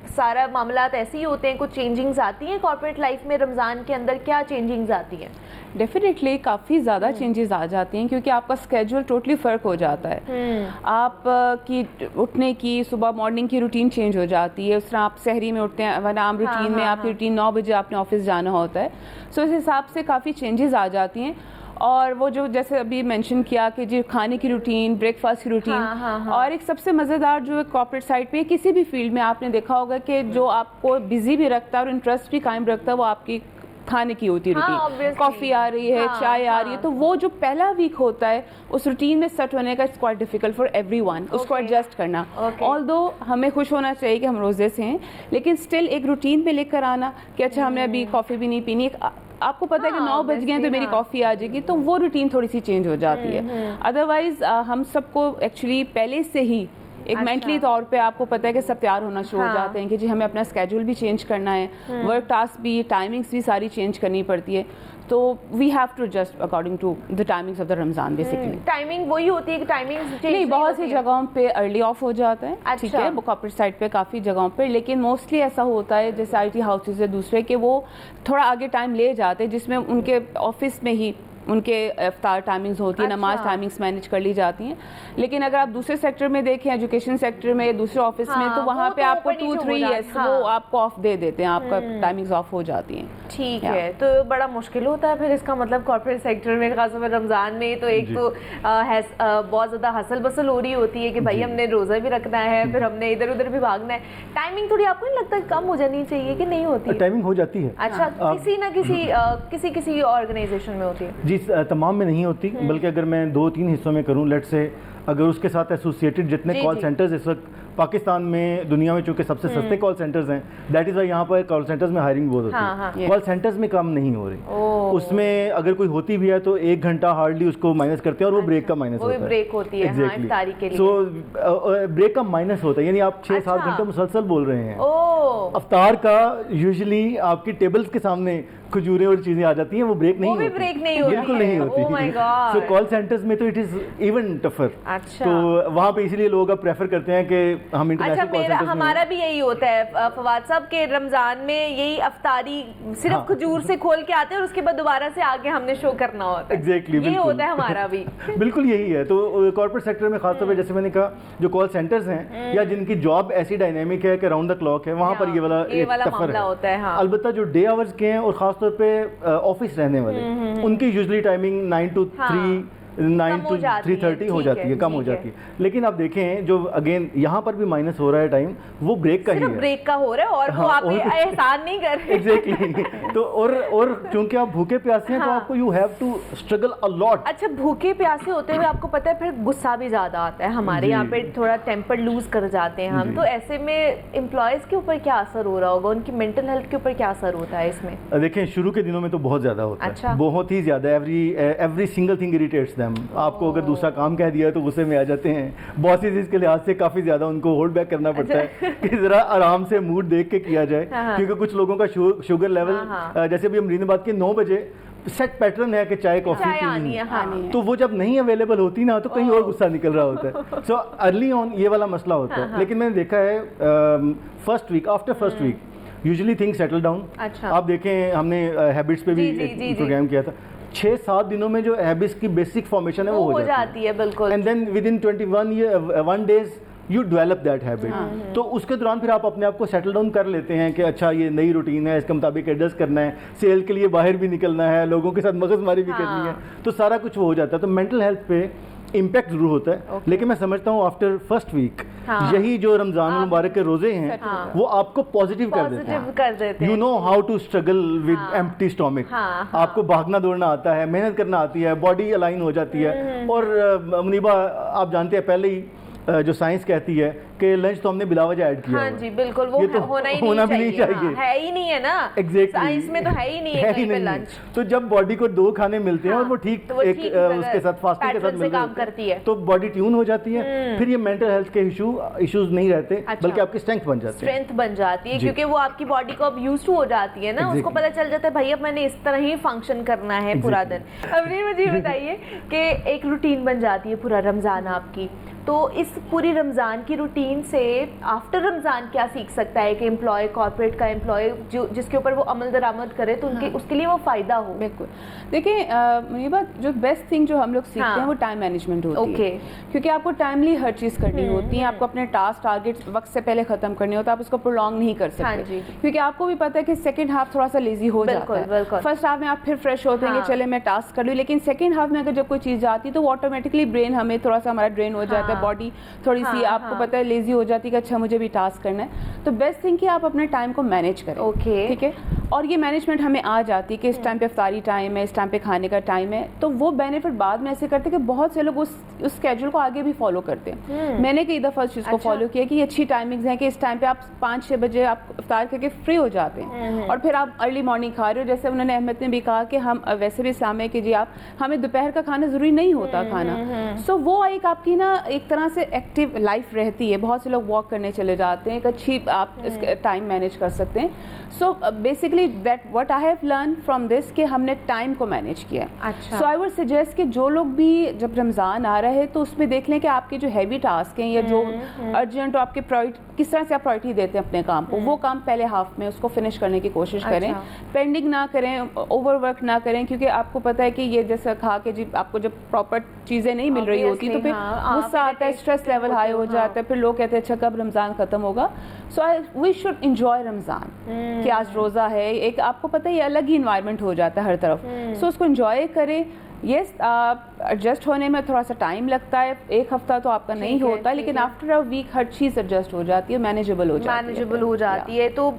सारा मामलात ऐसे ही होते हैं, कुछ चेंजिंग्स आती हैं कॉर्पोरेट लाइफ में रमज़ान के अंदर, क्या चेंजिंग्स आती हैं? डेफिनेटली काफ़ी ज़्यादा चेंजेस आ जाती हैं, क्योंकि आपका स्केड्यूल टोटली फ़र्क हो जाता है। आप की उठने की सुबह मॉर्निंग की रूटीन चेंज हो जाती है। उस तरह आप सहरी में उठते हैं, वरना आम रूटीन में आपकी रूटीन 9 बजे आपने ऑफिस जाना होता है। सो इस हिसाब से काफ़ी चेंजेस आ जाती हैं। और वो जो जैसे अभी मेंशन किया कि जी खाने की रूटीन, ब्रेकफास्ट की रूटीन, और एक सबसे मज़ेदार जो कॉर्पोरेट साइड पे किसी भी फील्ड में आपने देखा होगा कि जो आपको बिजी भी रखता है और इंटरेस्ट भी कायम रखता है, वो आपकी खाने की होती है रूटीन। कॉफ़ी आ रही है, चाय आ रही है, तो वो जो पहला वीक होता है उस रूटीन में सेट होने का, it's quite difficult for everyone उसको एडजस्ट करना। ऑल्दो हमें खुश होना चाहिए कि हम रोज़े से हैं, लेकिन स्टिल एक रूटीन में लेकर आना कि अच्छा हमने अभी कॉफ़ी भी नहीं पीनी, आपको पता है कि 9 बज गए हैं तो मेरी कॉफ़ी आ जाएगी, तो वो रूटीन थोड़ी सी चेंज हो जाती है। अदरवाइज हम सबको एक्चुअली पहले से ही एक मेंटली तौर पे आपको पता है कि सब तैयार होना शुरू हो जाते हैं कि जी हमें अपना स्केड्यूल भी चेंज करना है, वर्क टास्क भी, टाइमिंग्स भी सारी चेंज करनी पड़ती है। तो we have to just according to the timings of the Ramzan basically. Timing वही होती है कि टाइमिंग्स नहीं, बहुत सी जगहों पे अर्ली ऑफ हो जाता है, ठीक है, वो कॉर्पोरेट साइड पे काफ़ी जगहों पे, लेकिन मोस्टली ऐसा होता है जैसे IT हाउसेज है दूसरे के, वो थोड़ा आगे टाइम ले जाते हैं जिसमें उनके ऑफिस में ही उनके इफ्तार टाइमिंग्स होती है, नमाज टाइमिंग्स मैनेज कर ली जाती हैं। लेकिन अगर आप दूसरे सेक्टर में देखें, एजुकेशन सेक्टर में, दूसरे ऑफिस में, तो वहाँ पे आपको 2-3 ईयर्स वो आपको ऑफ दे देते हैं, आपका टाइमिंग्स ऑफ हो जाती हैं। ठीक है, तो बड़ा मुश्किल होता है फिर इसका मतलब कॉर्पोरेट सेक्टर में, खासकर रमज़ान में तो एक तो बहुत ज़्यादा हसल बसल हो रही होती है कि भाई हमने रोज़ा भी रखना है, फिर हमने इधर उधर भी भागना है। टाइमिंग थोड़ी आपको नहीं लगता कम हो जानी चाहिए कि नहीं होती? टाइमिंग हो जाती है। अच्छा, किसी ना किसी ऑर्गेनाइजेशन में होती है? जी, तमाम में नहीं होती, बल्कि अगर मैं 2-3 हिस्सों में करूं, लेट्स से अगर उसके साथ एसोसिएटेड जितने कॉल सेंटर्स इस वक्त पाकिस्तान में, दुनिया में चूंकि सबसे सस्ते कॉल सेंटर्स हैं, दैट इज़ वाई यहाँ पर कॉल सेंटर्स में हायरिंग बहुत होती है। कॉल सेंटर्स में कम नहीं हो रही, उसमें अगर कोई होती भी है तो 1 घंटा हार्डली उसको माइनस करते हैं, और वो ब्रेक का माइनस होता है। ब्रेक होती है इफ्तारी के लिए। सो ब्रेक का माइनस होता है, यानी आप 6-7 घंटे मुसलसल बोल रहे हैं। अफ्तार का यूजुअली आपकी टेबल्स के सामने खजूरें और चीजें आ जाती हैं, वो ब्रेक नहीं होती, ब्रेक नहीं होती, बिल्कुल नहीं होती। ओह my God. So call centres में तो इट इज इवन टफर। अच्छा, तो वहाँ पे इसीलिए लोग अब प्रेफर करते हैं कि हम इंटरनेशनल कॉल सेंटर्स में। हमारा भी यही होता है फवाद साहब के रमजान में, यही अफ्तारी सिर्फ खजूर से खोल के आते हैं और उसके बाद दोबारा से आके हमने शो करना होता है। एग्जैक्टली, ये होता है हमारा भी। बिल्कुल यही है। तो कॉर्पोरेट सेक्टर में खासतौर पर जैसे मैंने कहा, जो कॉल सेंटर्स हैं या जिनकी जॉब ऐसी डायनेमिक है कि राउंड द क्लॉक है, वहाँ पर ये वाला मामला होता है। अलबत्ता जो डे आवर्स के हैं और खासतौर पे ऑफिस रहने वाले, उनकी यूजुअली टाइमिंग 9 to 3 9 कम हो to जाती है, 3:30 हो ठीक जाती है, है, कम हो ठीक है। जाती है। लेकिन आप देखें जो अगेन यहाँ पर भी माइनस हो रहा है टाइम, वो ब्रेक का ही सिर्फ है। ब्रेक का हो रहा है और वो हाँ, आप और कुछ- एहसान नहीं कर रहे। एग्जैक्टली तो और क्योंकि आप भूखे प्यासे हैं तो हाँ। आपको you have to struggle a lot. अच्छा, भूखे प्यासे होते हुए आपको पता है फिर गुस्सा भी ज्यादा आता है हमारे जी। यहाँ पे, थोड़ा टेम्पर लूज कर जाते हैं हम, जी। तो ऐसे में एम्प्लॉयज के ऊपर क्या असर हो रहा होगा, उनकी मेंटल हेल्थ के ऊपर क्या असर होता है इसमें? देखें शुरू के दिनों में तो बहुत ज़्यादा होता अच्छा। है, बहुत ही ज़्यादा। Every single thing irritates them. आपको अगर दूसरा काम कह दिया तो गुस्से में आ जाते हैं। बॉसेस इसके लिहाज से काफ़ी ज़्यादा उनको होल्ड बैक करना पड़ता है कि ज़रा आराम से मूड देख के किया जाए, हाँ। क्योंकि कुछ लोगों का शुगर लेवल हाँ। जैसे अभी अमरीनाबाद के 9 बजे सेट पैटर्न है कि चाय कॉफ़ी चाय पीनी आनी है। है, हाँ। तो वो जब नहीं अवेलेबल होती ना तो कहीं और गुस्सा निकल रहा होता है। सो अर्ली ऑन ये वाला मसला होता है। लेकिन मैंने देखा है first week, after first week usually things settle down. अच्छा। आप देखें हमने हैबिट्स पे भी जी, जी, एक जी। प्रोग्राम किया था। 6-7 दिनों में जो हैबिट्स की बेसिक फॉर्मेशन है वो हो जाती है, बिल्कुल। And then within 1 days you develop that habit. तो उसके दौरान फिर आप अपने आप को सेटल डाउन कर लेते हैं कि अच्छा ये नई रूटीन है, इसके मुताबिक एडजस्ट करना है, सेल के लिए बाहर भी निकलना है, लोगों के साथ मगजमारी भी करनी है, तो सारा कुछ वो हो जाता है। तो मेंटल हेल्थ पे इम्पैक्ट जरूर होता है। लेकिन मैं समझता हूँ आफ्टर फर्स्ट वीक यही जो रमजान मुबारक के रोजे हैं वो आपको पॉजिटिव कर देते हैं। पॉजिटिव कर देते यू हैं। Know how to struggle with empty stomach. आपको भागना दौड़ना आता है, मेहनत करना आती है, बॉडी अलाइन हो जाती है। और मुनीबा आप जानते हैं पहले ही जो साइंस कहती है कि लंच तो हमने बिला वजह ऐड किया हाँ हुआ है। जी, बिल्कुल, वो ये तो होना ही होना भी नहीं नहीं चाहिए। चाहिए। हाँ, है ही नहीं है ना। Exactly. साइंस में तो है ही नहीं है कहीं पे लंच। तो जब बॉडी को 2 खाने मिलते हैं और वो ठीक तो वो एक ठीक उसके साथ फास्टिंग के साथ पैटर्न से मिल रहे काम होते हैं, करती है। तो बॉडी ट्यून हो जाती है। फिर ये मेंटल हेल्थ के इश्यूज नहीं रहते, अच्छा। बल्कि आपकी स्ट्रेंथ बन जाती है। स्ट्रेंथ बन जाती है, जी। क्योंकि वो आपकी बॉडी को अब यूज टू हो जाती है ना। Exactly. उसको पता चल जाता है भाई अब मैंने इस तरह ही फंक्शन करना है पूरा दिन। अभी मुझे ये बताइए कि एक रूटीन बन जाती है पूरा रमजान आपकी, तो इस पूरी रमज़ान की रूटीन से आफ्टर रमज़ान क्या सीख सकता है कि एम्प्लॉय, कॉर्पोरेट का एम्प्लॉय जो जिसके ऊपर वो अमल दरामद करे तो उनके उसके लिए वो फ़ायदा हो? बिल्कुल। देखिए मुनीबा, जो बेस्ट थिंग जो हम लोग सीखते हैं वो टाइम मैनेजमेंट होती है। क्योंकि आपको टाइमली हर चीज़ करनी होती है। आपको अपने टास्क टारगेट वक्त से पहले ख़त्म करने होता है, आप उसको प्रोलॉन्ग नहीं कर सकते। क्योंकि आपको भी पता है कि सेकंड हाफ थोड़ा सा लेजी हो जाता है। फर्स्ट हाफ में आप फिर फ्रेश होते हैं कि चले मैं टास्क कर लूँ, लेकिन सेकंड हाफ में अगर जब कोई चीज़ आती है तो ऑटोमेटिकली ब्रेन हमें थोड़ा सा हमारा ड्रेन हो जाता है, बॉडी थोड़ी सी आपको पता है लेजी हो जाती है कि अच्छा मुझे भी टास्क करना है। तो बेस्ट थिंग कि आप अपने टाइम को मैनेज करें। ओके, ठीक है। और ये मैनेजमेंट हमें आ जाती है कि इस टाइम पे इफ्तारी टाइम है, इस टाइम पे खाने का टाइम है, तो वो बेनिफिट बाद में ऐसे करते हैं कि बहुत से लोग उस स्केड्यूल को आगे भी फॉलो करते हैं। मैंने कई दफ़ा उस चीज़ को फॉलो किया कि ये अच्छी टाइमिंग्स हैं कि इस टाइम पे आप 5-6 बजे आप इफ्तार करके फ्री हो जाते हैं और फिर आप अर्ली मॉर्निंग खा रहे हो। जैसे उन्होंने अहमद ने भी कहा कि हम वैसे भी इस्लाम है कि जी आप हमें दोपहर का खाना ज़रूरी नहीं होता खाना। सो वो एक आपकी ना एक तरह से एक्टिव लाइफ रहती है। बहुत से लोग वॉक करने चले जाते हैं, एक अच्छी आप टाइम मैनेज कर सकते हैं। So basically that what I have learn from this कि हमने टाइम को मैनेज किया। अच्छा। सो आई वुड सजेस्ट कि जो लोग भी जब रमज़ान आ रहा है तो उसमें देख लें कि आपके जो हैवी टास्क हैं या जो अर्जेंट और आपके प्रायोरिटी किस तरह से आप प्रायोरिटी देते हैं अपने काम को, वो काम पहले हाफ में उसको फिनिश करने की कोशिश करें। पेंडिंग ना करें, ओवरवर्क ना करें, क्योंकि आपको पता है कि ये जैसा खा के जी आपको जब प्रॉपर चीज़ें नहीं मिल रही होती तो फिर गुस्सा आता है, स्ट्रेस लेवल हाई हो जाता है, फिर लोग कहते हैं अच्छा कब रमज़ान ख़त्म होगा। So we should enjoy Ramzan कि आज रोज़ा है। एक आपको पता है ये अलग ही इन्वायरमेंट हो जाता है हर तरफ। सो उसको इंजॉय करें। यस, एडजस्ट होने में थोड़ा सा टाइम लगता है, एक हफ्ता तो आपका नहीं होता, लेकिन आफ्टर अ वीक हर चीज़ एडजस्ट हो जाती है, मैनेजेबल हो जाती है। तो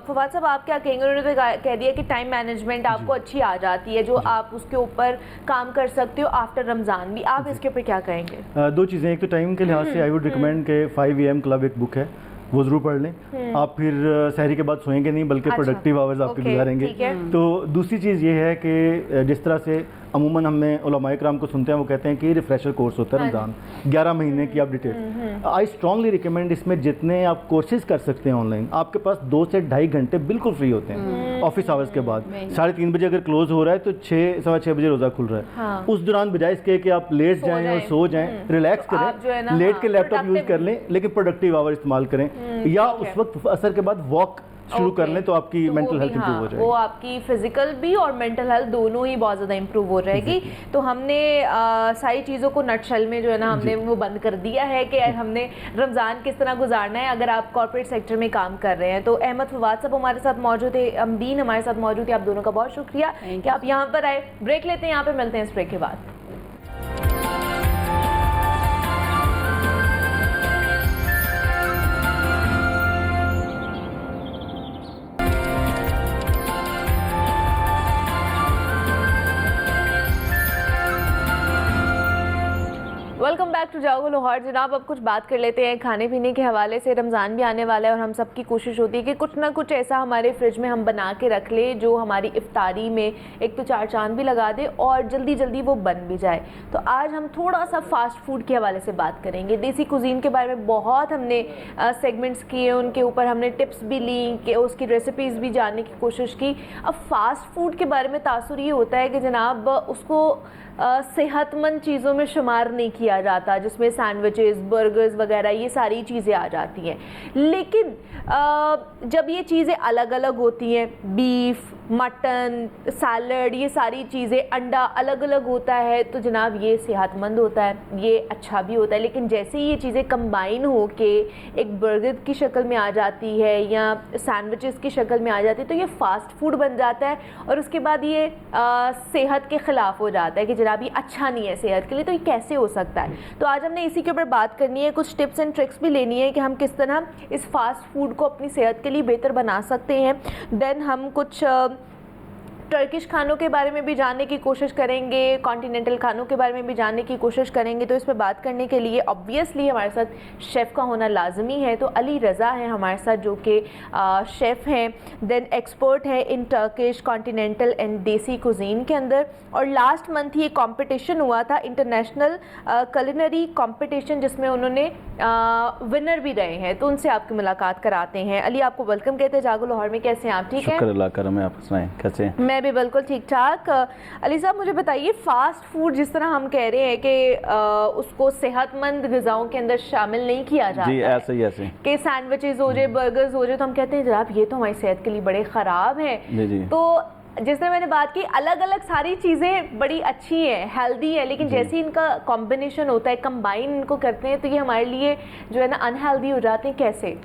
फवाद साहब आप क्या कहेंगे? उन्होंने तो कह दिया कि टाइम मैनेजमेंट आपको अच्छी आ जाती है, जो आप उसके ऊपर काम कर सकते हो आफ्टर रमज़ान भी। आप इसके ऊपर क्या कहेंगे? 2 चीज़ें। एक तो टाइम के लिहाज से आई वुड रिकमेंड के 5 AM क्लब एक बुक है, वो ज़रूर पढ़ लें। आप फिर सहरी के बाद सोएंगे नहीं, बल्कि प्रोडक्टिव आवर्स आपके गुजारेंगे। तो दूसरी चीज़ ये है कि जिस तरह से अमूमन हमें उलमाए कराम को सुनते हैं, वो कहते हैं कि रिफ्रेशर कोर्स होता है रमज़ान, 11 महीने की आप डिटेल। आई स्ट्रांगली रिकमेंड इसमें जितने आप कोर्सेज कर सकते हैं ऑनलाइन, आपके पास 2 से 2.5 घंटे बिल्कुल फ्री होते हैं ऑफिस आवर्स के बाद। 3:30 बजे अगर क्लोज हो रहा है तो 6-6:15 बजे रोज़ा खुल रहा है। उस दौरान बजाय इसके कि आप लेट जाएं और सो जाएं, रिलैक्स करें, लेट के लैपटॉप यूज़ कर लें, लेकिन प्रोडक्टिव आवर इस्तेमाल करें, या उस वक्त असर के बाद वॉक शुरू कर लें, तो आपकी मेंटल हेल्थ इंप्रूव हो जाएगी। वो आपकी फिजिकल भी और मेंटल हेल्थ दोनों ही बहुत ज़्यादा इंप्रूव हो रहेगी। तो हमने सारी चीज़ों को नटशेल में जो है ना हमने वो बंद कर दिया है कि हमने रमज़ान किस तरह गुजारना है अगर आप कॉर्पोरेट सेक्टर में काम कर रहे हैं। तो अहमद फवाद साहब हमारे साथ मौजूद थे, अमदीन हमारे साथ मौजूद थे। आप दोनों का बहुत शुक्रिया कि आप यहाँ पर आए। ब्रेक लेते हैं, यहाँ पर मिलते हैं इस ब्रेक के बाद। बैक टू जागो लाहौर। जनाब, अब कुछ बात कर लेते हैं खाने पीने के हवाले से। रमज़ान भी आने वाला है और हम सब की कोशिश होती है कि कुछ ना कुछ ऐसा हमारे फ्रिज में हम बना के रख ले जो हमारी इफ्तारी में एक तो चार चांद भी लगा दे और जल्दी जल्दी वो बन भी जाए। तो आज हम थोड़ा सा फास्ट फूड के हवाले से बात करेंगे। देसी कुजीन के बारे में बहुत हमने सेगमेंट्स किए, उनके ऊपर हमने टिप्स भी ली, कि उसकी रेसिपीज़ भी जानने की कोशिश की। अब फास्ट फूड के बारे में तासुर ये होता है कि जनाब उसको सेहतमंद चीज़ों में शुमार नहीं किया जाता, जिसमें सैंडविचेस, बर्गर्स वगैरह ये सारी चीज़ें आ जाती हैं। लेकिन जब ये चीज़ें अलग अलग होती हैं, बीफ, मटन, सैलड, ये सारी चीज़ें, अंडा अलग अलग होता है, तो जनाब ये सेहतमंद होता है, ये अच्छा भी होता है। लेकिन जैसे ही ये चीज़ें कंबाइन हो के एक बर्गर की शक्ल में आ जाती है या सैंडविचेस की शक्ल में आ जाती है, तो ये फास्ट फूड बन जाता है और उसके बाद ये सेहत के ख़िलाफ़ हो जाता है कि जनाब ये अच्छा नहीं है सेहत के लिए। तो ये कैसे हो सकता है? तो आज हमने इसी के ऊपर बात करनी है, कुछ टिप्स एंड ट्रिक्स भी लेनी है कि हम किस तरह इस फास्ट फूड को अपनी सेहत के लिए बेहतर बना सकते हैं। देन हम कुछ टर्किश खानों के बारे में भी जानने की कोशिश करेंगे, कॉन्टिनेंटल खानों के बारे में भी जानने की कोशिश करेंगे। तो इस पर बात करने के लिए ऑब्वियसली हमारे साथ शेफ़ का होना लाजमी है। तो अली रज़ा है हमारे साथ, जो कि शेफ़ हैं, देन एक्सपर्ट है इन टर्किश, कॉन्टिनेंटल एंड देसी कुजीन के अंदर। और लास्ट मंथ ये कंपटीशन हुआ था, इंटरनेशनल कुलिनरी कंपटीशन, जिसमें उन्होंने विनर भी रहे हैं। तो उनसे आपकी मुलाकात कराते हैं। अली, आपको वेलकम कहते हैं जागो लाहौर में। कैसे हैं आप? ठीक है, शुक्र अल्लाह करम है। आप सुनाएं कैसे हैं? मैं भी बिल्कुल ठीक ठाक। अली साहब, मुझे बताइए, फास्ट फूड जिस तरह हम कह रहे हैं कि उसको सेहतमंद ग़िज़ाओं के अंदर शामिल नहीं किया जाता जी, ऐसे ही ऐसे कि सैंडविचेस हो जाए, बर्गर्स हो जाए, तो हम कहते हैं जनाब ये तो हमारी सेहत के लिए बड़े ख़राब हैं। जी जी। तो जिस तरह मैंने बात की, अलग अलग सारी चीज़ें बड़ी अच्छी हैं, हेल्दी है, लेकिन जैसे इनका कॉम्बिनेशन होता है, कंबाइन इनको करते हैं, तो ये हमारे लिए जो है ना अनहेल्दी हो जाते हैं। कैसे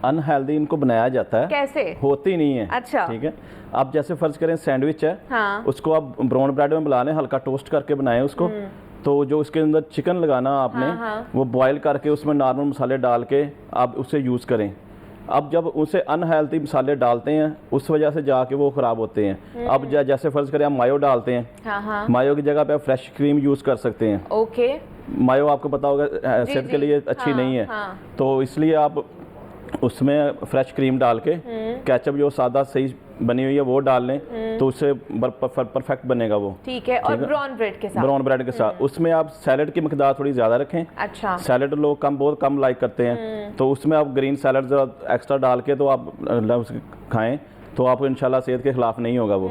अनहेल्दी इनको बनाया जाता है? कैसे? होती नहीं है। अच्छा, ठीक है। आप जैसे फर्ज करें सैंडविच है, हाँ, उसको आप ब्राउन ब्रेड में बुला लें, हल्का टोस्ट करके बनाएं उसको। तो जो उसके अंदर चिकन लगाना आपने, हाँ। वो बॉयल करके उसमें नॉर्मल मसाले डाल के आप उसे यूज़ करें। अब जब उसे अनहेल्दी मसाले डालते हैं, उस वजह से जाके वो ख़राब होते हैं। अब जैसे फ़र्ज़ करें आप मायो डालते हैं, हाँ, मायो की जगह पे आप फ्रेश क्रीम यूज़ कर सकते हैं। ओके। मायो आपको पता होगा सेहत के लिए अच्छी नहीं है, तो इसलिए आप उसमें फ्रेश क्रीम डाल के, केचप जो सादा सही बनी हुई है वो डाल लें, तो उससे परफेक्ट बनेगा वो। ठीक है। और ब्राउन ब्रेड के साथ? ब्राउन ब्रेड के साथ उसमें आप सैलड की मकदार थोड़ी ज़्यादा रखें। अच्छा। सैलड लोग बहुत कम लाइक करते हैं, तो उसमें आप ग्रीन सैलड ज़रा एक्स्ट्रा डाल के तो आप खाएं, तो आपको इंशाल्लाह सेहत के खिलाफ नहीं होगा वो।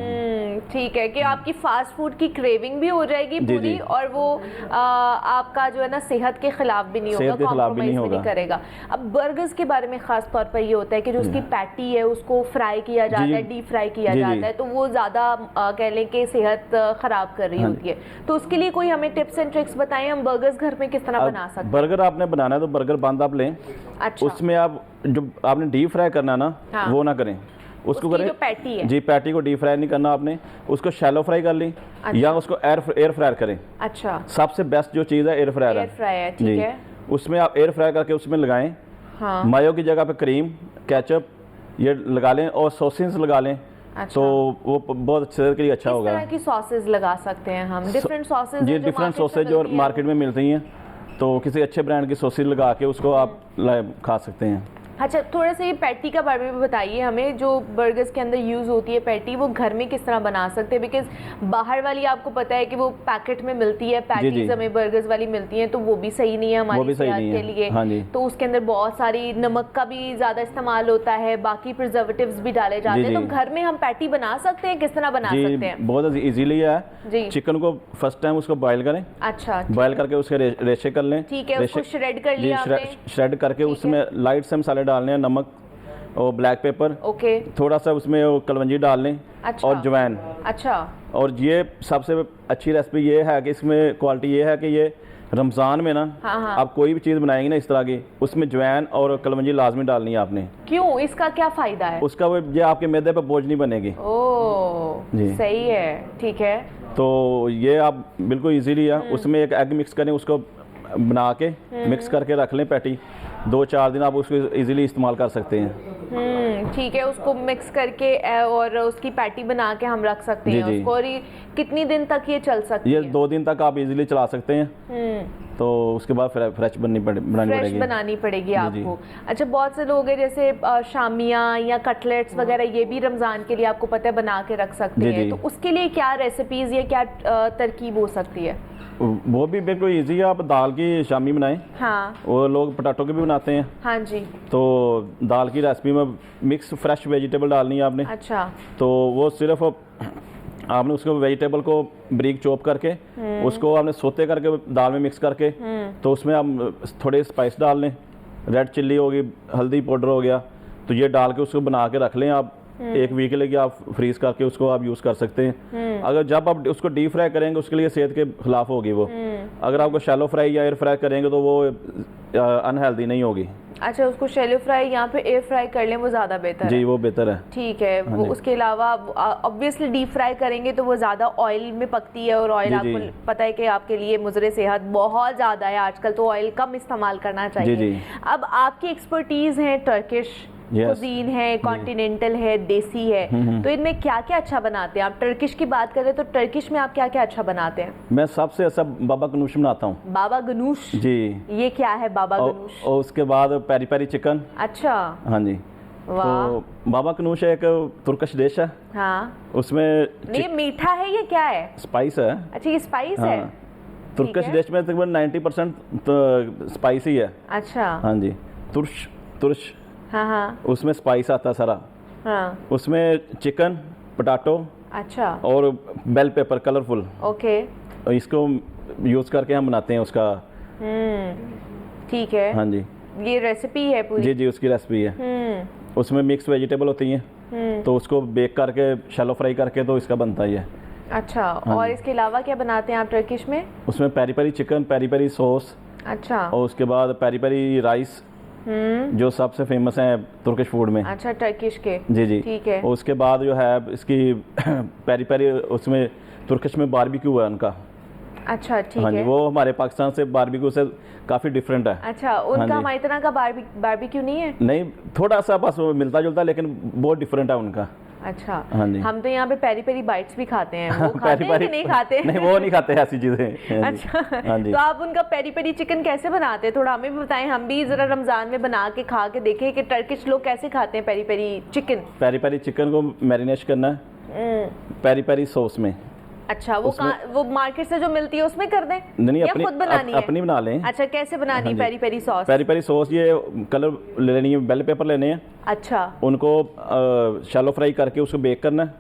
ठीक है, कि आपकी फास्ट फूड की क्रेविंग भी हो जाएगी पूरी, और वो आपका जो है ना सेहत के खिलाफ भी नहीं होगा, कॉम्प्रोमाइज भी नहीं करेगा। अब बर्गर्स के बारे में खास तौर पर ये होता है कि जो उसकी पैटी है उसको फ्राई किया जाता है, डीप फ्राई किया जाता है, तो वो ज़्यादा कह लें कि सेहत ख़राब कर रही होती है। तो उसके लिए कोई हमें टिप्स एंड ट्रिक्स बताएं, हम बर्गर्स घर में किस तरह बना सकते हैं? बर्गर आपने बनाना है तो बर्गर बंद आप लें। अच्छा। उसमें आप जो आपने डीप फ्राई करना ना, वो ना करें, उसको करें जो पैटी है, जी, पैटी को डीप फ्राई नहीं करना आपने, उसको शैलो फ्राई कर ली। अच्छा। या उसको एयर फ्रायर करें। अच्छा। सबसे बेस्ट जो चीज़ है एयर फ्रायर है। ठीक है। उसमें आप एयर फ्राई करके उसमें लगाएं। हाँ। मायो की जगह पे क्रीम, केचप ये लगा लें और सॉसेस लगा लें। अच्छा। तो वो बहुत सेहत के लिए अच्छा होगा। किस तरह की सॉसेस लगा सकते हैं हम? डिफरेंट सॉसेस जी, डिफरेंट सॉसेज जो मार्केट में मिलती हैं, तो किसी अच्छे ब्रांड की सॉसेज लगा के उसको आप खा सकते हैं। अच्छा, थोड़ा सा ये पैटी का बारे में बताइए हमें, जो बर्गर्स के अंदर यूज़ होती है पैटी, वो घर में किस तरह बना सकते हैं? बिकॉज बाहर वाली आपको पता है कि वो पैकेट में मिलती है, पैटीज हमें बर्गर्स वाली मिलती हैं, तो वो भी सही नहीं है हमारी सेहत के लिए। हाँ जी। तो उसके अंदर बहुत सारी नमक का भी ज़्यादा इस्तेमाल होता है, बाकी प्रिजर्वेटिव्स भी डाले जाते हैं। तो घर में हम पैटी बना सकते हैं? किस तरह बना सकते हैं? बहुत ईजीली है जी। चिकन को फर्स्ट टाइम उसको बॉयल करें। अच्छा। बॉयल करके उसके रेशे कर लें। ठीक है, उसको श्रेड कर लिया आपने। श्रेड करके उसमें लाइट से मसाले डालने हैं, नमक और ब्लैक पेपर। ओके। थोड़ा सा उसमें कलवंजी डाल लें। अच्छा। और जवैन। अच्छा। और ये सबसे अच्छी रेसिपी ये है कि इसमें क्वालिटी ये है कि ये रमज़ान में ना, हाँ। आप कोई भी चीज़ बनाएंगे ना इस तरह की, उसमें जवैन और कलवंजी लाजमी डालनी है आपने। क्यों? इसका क्या फ़ायदा है? उसका वो ये आपके मैदे पे बोझ नहीं बनेगी। ओह जी, सही है। ठीक है। तो ये आप बिल्कुल इजीली है। उसमें एक एग मिक्स करें, उसको बना के मिक्स करके रख लें पैटी, 2-4 दिन आप उसको इजीली इस्तेमाल कर सकते हैं। ठीक है, उसको मिक्स करके और उसकी पैटी बना के हम रख सकते हैं उसको। और कितनी दिन तक ये चल सकती है? ये 2 दिन तक आप इजीली चला सकते हैं। तो उसके बाद बनानी फ्रेश पड़ेगी, बनानी पड़ेगी जी, आपको। अच्छा, बहुत से लोग हैं जैसे शामियाँ या कटलेट्स वगैरह, ये भी रमज़ान के लिए आपको पता है बना के रख सकते जी, हैं, जी। तो उसके लिए क्या रेसिपीज़ या क्या तरकीब हो सकती है? वो भी बिल्कुल ईजी है। आप दाल की शामी बनाएं, हाँ वो लोग पोटैटो की भी बनाते हैं। हाँ जी। तो दाल की रेसिपी में मिक्स फ्रेश वेजिटेबल डालनी है आपने। अच्छा। तो वो सिर्फ आपने उसको वेजिटेबल को ब्रीक चॉप करके उसको आपने सोते करके दाल में मिक्स करके, तो उसमें आप थोड़े स्पाइस डाल लें, रेड चिल्ली होगी, हल्दी पाउडर हो गया, तो ये डाल के उसको बना के रख लें आप। एक वीक के लिए आप फ्रीज करके उसको आप यूज़ कर सकते हैं। अगर जब आप उसको डीप फ्राई करेंगे उसके लिए सेहत के खिलाफ होगी वो। अगर आपको शैलो फ्राई या एयर फ्राई करेंगे तो वो अनहेल्दी नहीं होगी। अच्छा, उसको शैलो फ्राई यहाँ पे एयर फ्राई कर लें, वो ज़्यादा बेहतर है? जी, वो बेहतर है। ठीक है। वो उसके अलावा ऑब्वियसली डीप फ्राई करेंगे तो वो ज़्यादा ऑयल में पकती है, और ऑयल आपको पता है कि आपके लिए मुज़रे सेहत बहुत ज़्यादा है आजकल, तो ऑयल कम इस्तेमाल करना चाहिए। जी। अब आपकी एक्सपर्टीज़ है टर्किश कुजीन है, कॉन्टिनेंटल है, देसी है, तो इनमें क्या क्या अच्छा बनाते हैं आप? टर्किश की बात करें तो टर्किश में आप क्या क्या अच्छा बनाते हैं? मैं सबसे अच्छा बाबा गनूश बनाता हूँ। बाबा गनूश? जी। ये क्या है बाबा गनूश? और उसके बाद पेरी पेरी चिकन। अच्छा। हाँ जी। तो बाबा गनूश एक तुर्किश डिश है। हाँ। उसमें ये मीठा है, ये क्या है? स्पाइस है। अच्छा, ये स्पाइस है। तुर्किश डिश में तकरीबन 90% स्पाइसी है। अच्छा। हाँ जी। तुर्श हाँ। उसमें स्पाइस आता है सारा। हाँ। उसमें चिकन, पोटैटो, अच्छा, और बेल पेपर कलरफुल। ओके। इसको यूज़ करके हम बनाते हैं उसका। ठीक है। हाँ जी। ये रेसिपी है पूरी? जी, उसकी रेसिपी है। उसमें मिक्स वेजिटेबल होती हैं, तो उसको बेक करके शैलो फ्राई करके तो इसका बनता ही है। अच्छा। और इसके अलावा क्या बनाते हैं आप टर्किश में? उसमें peri peri chicken, peri peri sauce. अच्छा। और उसके बाद पेरी पेरी राइस, जो सबसे फेमस है तुर्किश फूड में। अच्छा, टर्किश के। जी। ठीक है। और उसके बाद जो है इसकी पेरी पेरी, उसमें तुर्किश में बारबेक्यू है उनका। अच्छा, ठीक है। हाँ जी, वो हमारे पाकिस्तान से बारबेक्यू से काफ़ी डिफरेंट है। अच्छा, उनका हमारी तरह का बारबेक्यू नहीं है? नहीं, थोड़ा सा बस मिलता जुलता, लेकिन बहुत डिफरेंट है उनका। अच्छा। हाँ जी। हम तो यहाँ पे पेरी पेरी बाइट्स भी खाते हैं, वो खाते हैं कि नहीं खाते? नहीं, वो नहीं खाते ऐसी चीजें। अच्छा। हाँ जी। तो आप उनका पेरी पेरी चिकन कैसे बनाते हैं, थोड़ा हमें भी बताएं, हम भी जरा रमजान में बना के खा के देखें कि टर्किश लोग कैसे खाते हैं peri peri chicken. Peri peri chicken को मैरिनेट करना है पेरी पेरी सॉस में। अच्छा, वो मार्केट से जो मिलती है उसमें कर दें? नहीं, या खुद बनानी है? अपनी बना लें। अच्छा, कैसे बनानी peri peri sauce? Peri peri sauce ये कलर ले लेनी है, बेल पेपर लेने हैं। अच्छा। उनको शैलो फ्राई करके उसको बेक करना है।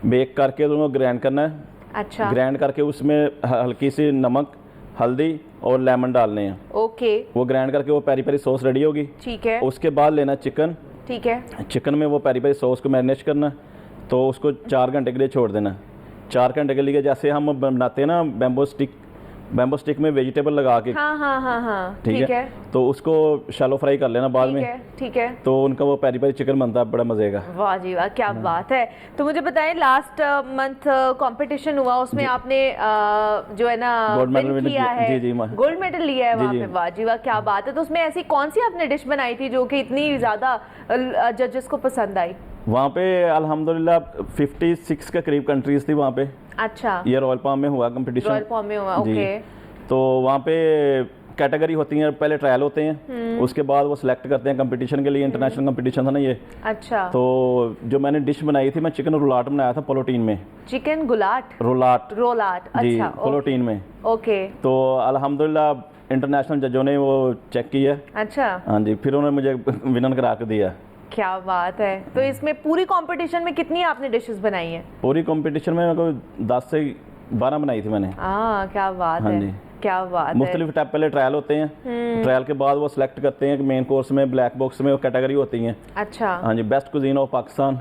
बेक करके उनको ग्राइंड करना है। अच्छा। ग्राइंड करके उसमें हल्की सी नमक, हल्दी और लेमन डालने हैं। ओके। वो ग्राइंड करके वो पेरी पेरी सॉस रेडी होगी। ठीक है। उसके बाद लेना चिकन। ठीक है। चिकन में वो पेरी पेरी सॉस को मैरिनेट करना, तो उसको 4 घंटे के लिए छोड़ देना। 4 घंटे के लिए जैसे हम बनाते हैं ना बैम्बो स्टिक में वेजिटेबल लगा के। हाँ। ठीक है। तो उसको शैलो फ्राई कर लेना बाद में। ठीक है। तो उनका वो पेरी पेरी चिकन बनता है, बड़ा मजे का। वाह जी वाह, क्या बात है। तो मुझे बताएं, लास्ट मंथ कंपटीशन हुआ, उसमें आपने जो है ना गोल्ड मेडल किया है। जी, गोल्ड मेडल लिया है वहाँ पे। वाह जी वाह, क्या बात है। तो उसमें ऐसी कौन सी आपने डिश बनाई थी जो कि इतनी ज्यादा जजेस को पसंद आई? वहाँ पे अल्हम्दुलिल्लाह 56 के करीब कंट्रीज थी वहाँ पे। अच्छा। ये रॉयल पाम में हुआ कंपटीशन। रॉयल पाम में हुआ, ओके। तो वहाँ पे कैटेगरी होती हैं, पहले ट्रायल होते हैं, उसके बाद वो सिलेक्ट करते हैं कंपटीशन के लिए। इंटरनेशनल कंपटीशन था ना ये। अच्छा। तो जो मैंने डिश बनाई थी, मैं चिकन रोलाट बनाया था प्रोटीन में। चिकन गुलाट? रोलाट। जी, अच्छा, प्रोटीन में। ओके। तो अल्हम्दुलिल्लाह इंटरनेशनल जजों ने वो चेक किया। अच्छा। हाँ जी, फिर उन्होंने मुझे विनर करा के दिया। क्या बात है। तो इसमें पूरी कंपटीशन में कितनी आपने डिशेस बनाई हैं? पूरी कंपटीशन में कोई 10 से 12 बनाई थी मैंने। क्या बात हाँ है। जी। क्या बात मुख्तलिफ टाइप पहले ट्रायल होते हैं। ट्रायल के बाद वो सिलेक्ट करते हैं कि मेन कोर्स में, ब्लैक बॉक्स में वो कैटेगरी होती हैं। अच्छा। हाँ जी, बेस्ट कुजीन ऑफ पाकिस्तान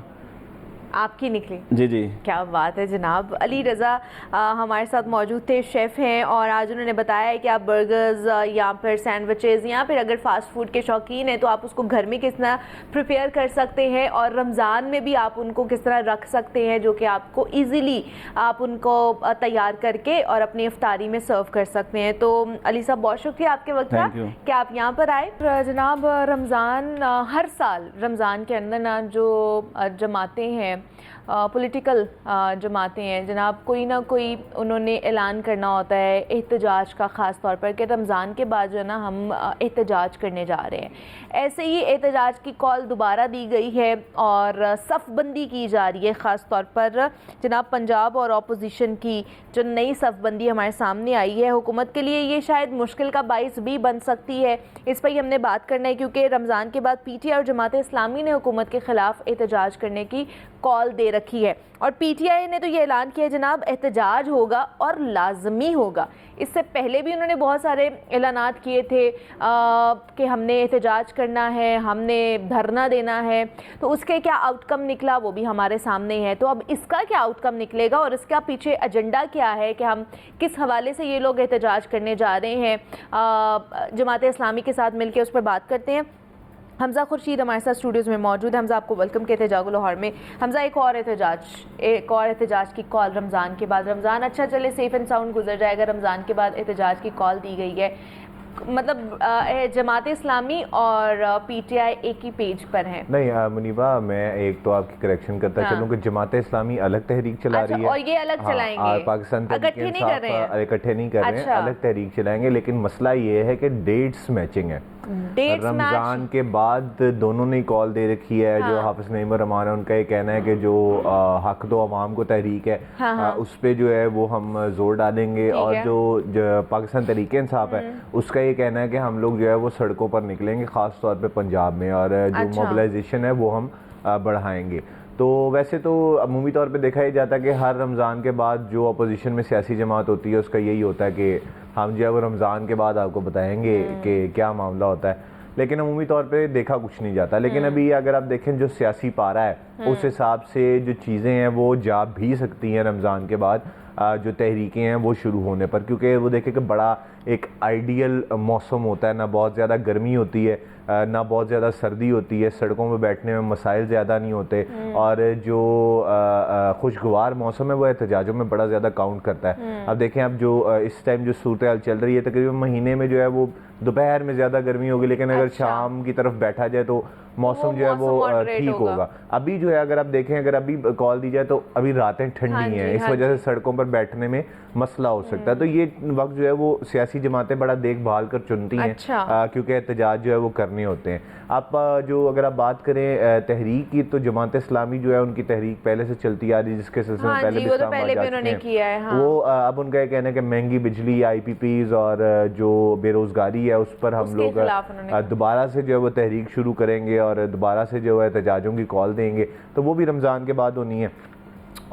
आपकी निकली? जी। क्या बात है जनाब। अली रज़ा हमारे साथ मौजूद थे, शेफ़ हैं, और आज उन्होंने बताया है कि आप बर्गर्स या फिर सैंडविचेज़ या फिर अगर फ़ास्ट फूड के शौकीन हैं तो आप उसको घर में किस तरह प्रिपेयर कर सकते हैं, और रमज़ान में भी आप उनको किस तरह रख सकते हैं जो कि आपको ईज़िली आप उनको तैयार करके और अपनी इफ्तारी में सर्व कर सकते हैं। तो अली साहब, बहुत शुक्रिया आपके वक्त का कि आप यहाँ पर आए। जनाब, रमज़ान हर साल रमज़ान के अंदर ना जो जमाते हैं पॉलिटिकल जमातें हैं जनाब, कोई ना कोई उन्होंने ऐलान करना होता है एहतजाज का, ख़ास तौर पर कि रमज़ान के बाद जो है ना हम एहतजाज करने जा रहे हैं। ऐसे ही एहतजाज की कॉल दोबारा दी गई है और सफ़बंदी की जा रही है, ख़ास तौर पर जनाब पंजाब और अपोजिशन की जो नई सफ़बंदी हमारे सामने आई है, हुकूमत के लिए ये शायद मुश्किल का बाइस भी बन सकती है। इस पर ही हमने बात करना है क्योंकि रमज़ान के बाद पीटीआई और जमात इस्लामी ने हुकूमत के ख़िलाफ़ एहतजाज करने की कॉल दे रखी है और पीटीआई ने तो ये ऐलान किया है जनाब एहतजाज होगा और लाजमी होगा। इससे पहले भी उन्होंने बहुत सारे ऐलानात किए थे कि हमने एहतजाज करना है, हमने धरना देना है, तो उसके क्या आउटकम निकला वो भी हमारे सामने है। तो अब इसका क्या आउटकम निकलेगा और इसका पीछे एजेंडा क्या है कि हम किस हवाले से ये लोग एहतजाज करने जा रहे हैं, जमात इस्लामी के साथ मिलकर उस पर बात करते हैं। हमज़ा खुर्शीद हमारे साथ स्टूडियोज़ में मौजूद है। हमज़ा, आपको वेलकम कहते हैं जागो लाहौर में। हमज़ा, एक और एहतजाज की कॉल रमज़ान के बाद, रमज़ान अच्छा चले, सेफ़ एंड साउंड गुजर जाएगा, रमज़ान के बाद एहतजाज की कॉल दी गई है। मतलब जमात इस्लामी और पीटीआई एक ही पेज पर हैं। नहीं मुनीबा, मैं एक तो आपकी करेक्शन करता चलूँ कि जमात इस्लामी अलग तहरीक चला रही है और ये अलग चलाएंगे, पाकिस्तान इकट्ठे नहीं कर रहे हैं, इकट्ठे नहीं कर रहे हैं, अलग तहरीक चलाएंगे। लेकिन मसला ये है कि डेट्स मैचिंग है। रमजान के बाद दोनों ने कॉल दे रखी है। जो हाफिज नईम रहमान है उनका ये कहना है कि जो हक दो अवाम को तहरीक है उस पे जो है वो हम जोर डालेंगे, और जो पाकिस्तान तहरीक इंसाफ है उसका ये कहना है कि हम लोग जो है वो सड़कों पर निकलेंगे, ख़ास तौर पे पंजाब में, और जो मोबिलाइजेशन है वो हम बढ़ाएंगे। तो वैसे तो अमूमी तौर पे देखा ही जाता है कि हर रमज़ान के बाद जो अपोजिशन में सियासी जमात होती है उसका यही होता है कि हम जो है वो रमज़ान के बाद आपको बताएंगे कि क्या मामला होता है, लेकिन अमूमी तौर पे देखा कुछ नहीं जाता। लेकिन अभी अगर आप देखें जो सियासी पारा है उस हिसाब से जो चीज़ें हैं वो जा भी सकती हैं रमज़ान के बाद जो तहरीकें हैं वो शुरू होने पर, क्योंकि वो देखें कि बड़ा एक आइडियल मौसम होता है, ना बहुत ज़्यादा गर्मी होती है ना बहुत ज़्यादा सर्दी होती है, सड़कों में बैठने में मसाइल ज़्यादा नहीं होते, और जो खुशगवार मौसम है वो एहतजाजों में बड़ा ज़्यादा काउंट करता है। अब देखें, अब जो इस टाइम जो सूरत हाल चल रही है, तकरीबन महीने में जो है वो दोपहर में ज़्यादा गर्मी होगी, लेकिन अगर शाम की तरफ बैठा जाए तो मौसम जो है वो ठीक होगा। अभी जो है अगर आप देखें, अगर अभी कॉल दी जाए तो अभी रातें ठंडी हैं, इस वजह से सड़कों पर बैठने में मसला हो सकता है। तो ये वक्त जो है वो सियासी जमातें बड़ा देखभाल कर चुनती हैं, क्योंकि एहतजाज जो है वो करने होते हैं। आप जो अगर आप बात करें तहरीक की, तो जमात इस्लामी जो है उनकी तहरीक पहले से चलती आ रही है, जिसके सिलसिले में पहले भी उन्होंने किया है। वो अब उनका ये कहना है कि महंगी बिजली, IPPs और जो बेरोजगारी है उस पर हम लोग दोबारा से जो है वो तहरीक शुरू करेंगे और दोबारा से जो है एहतजाजों की कॉल देंगे। तो वो भी रमज़ान के बाद होनी है।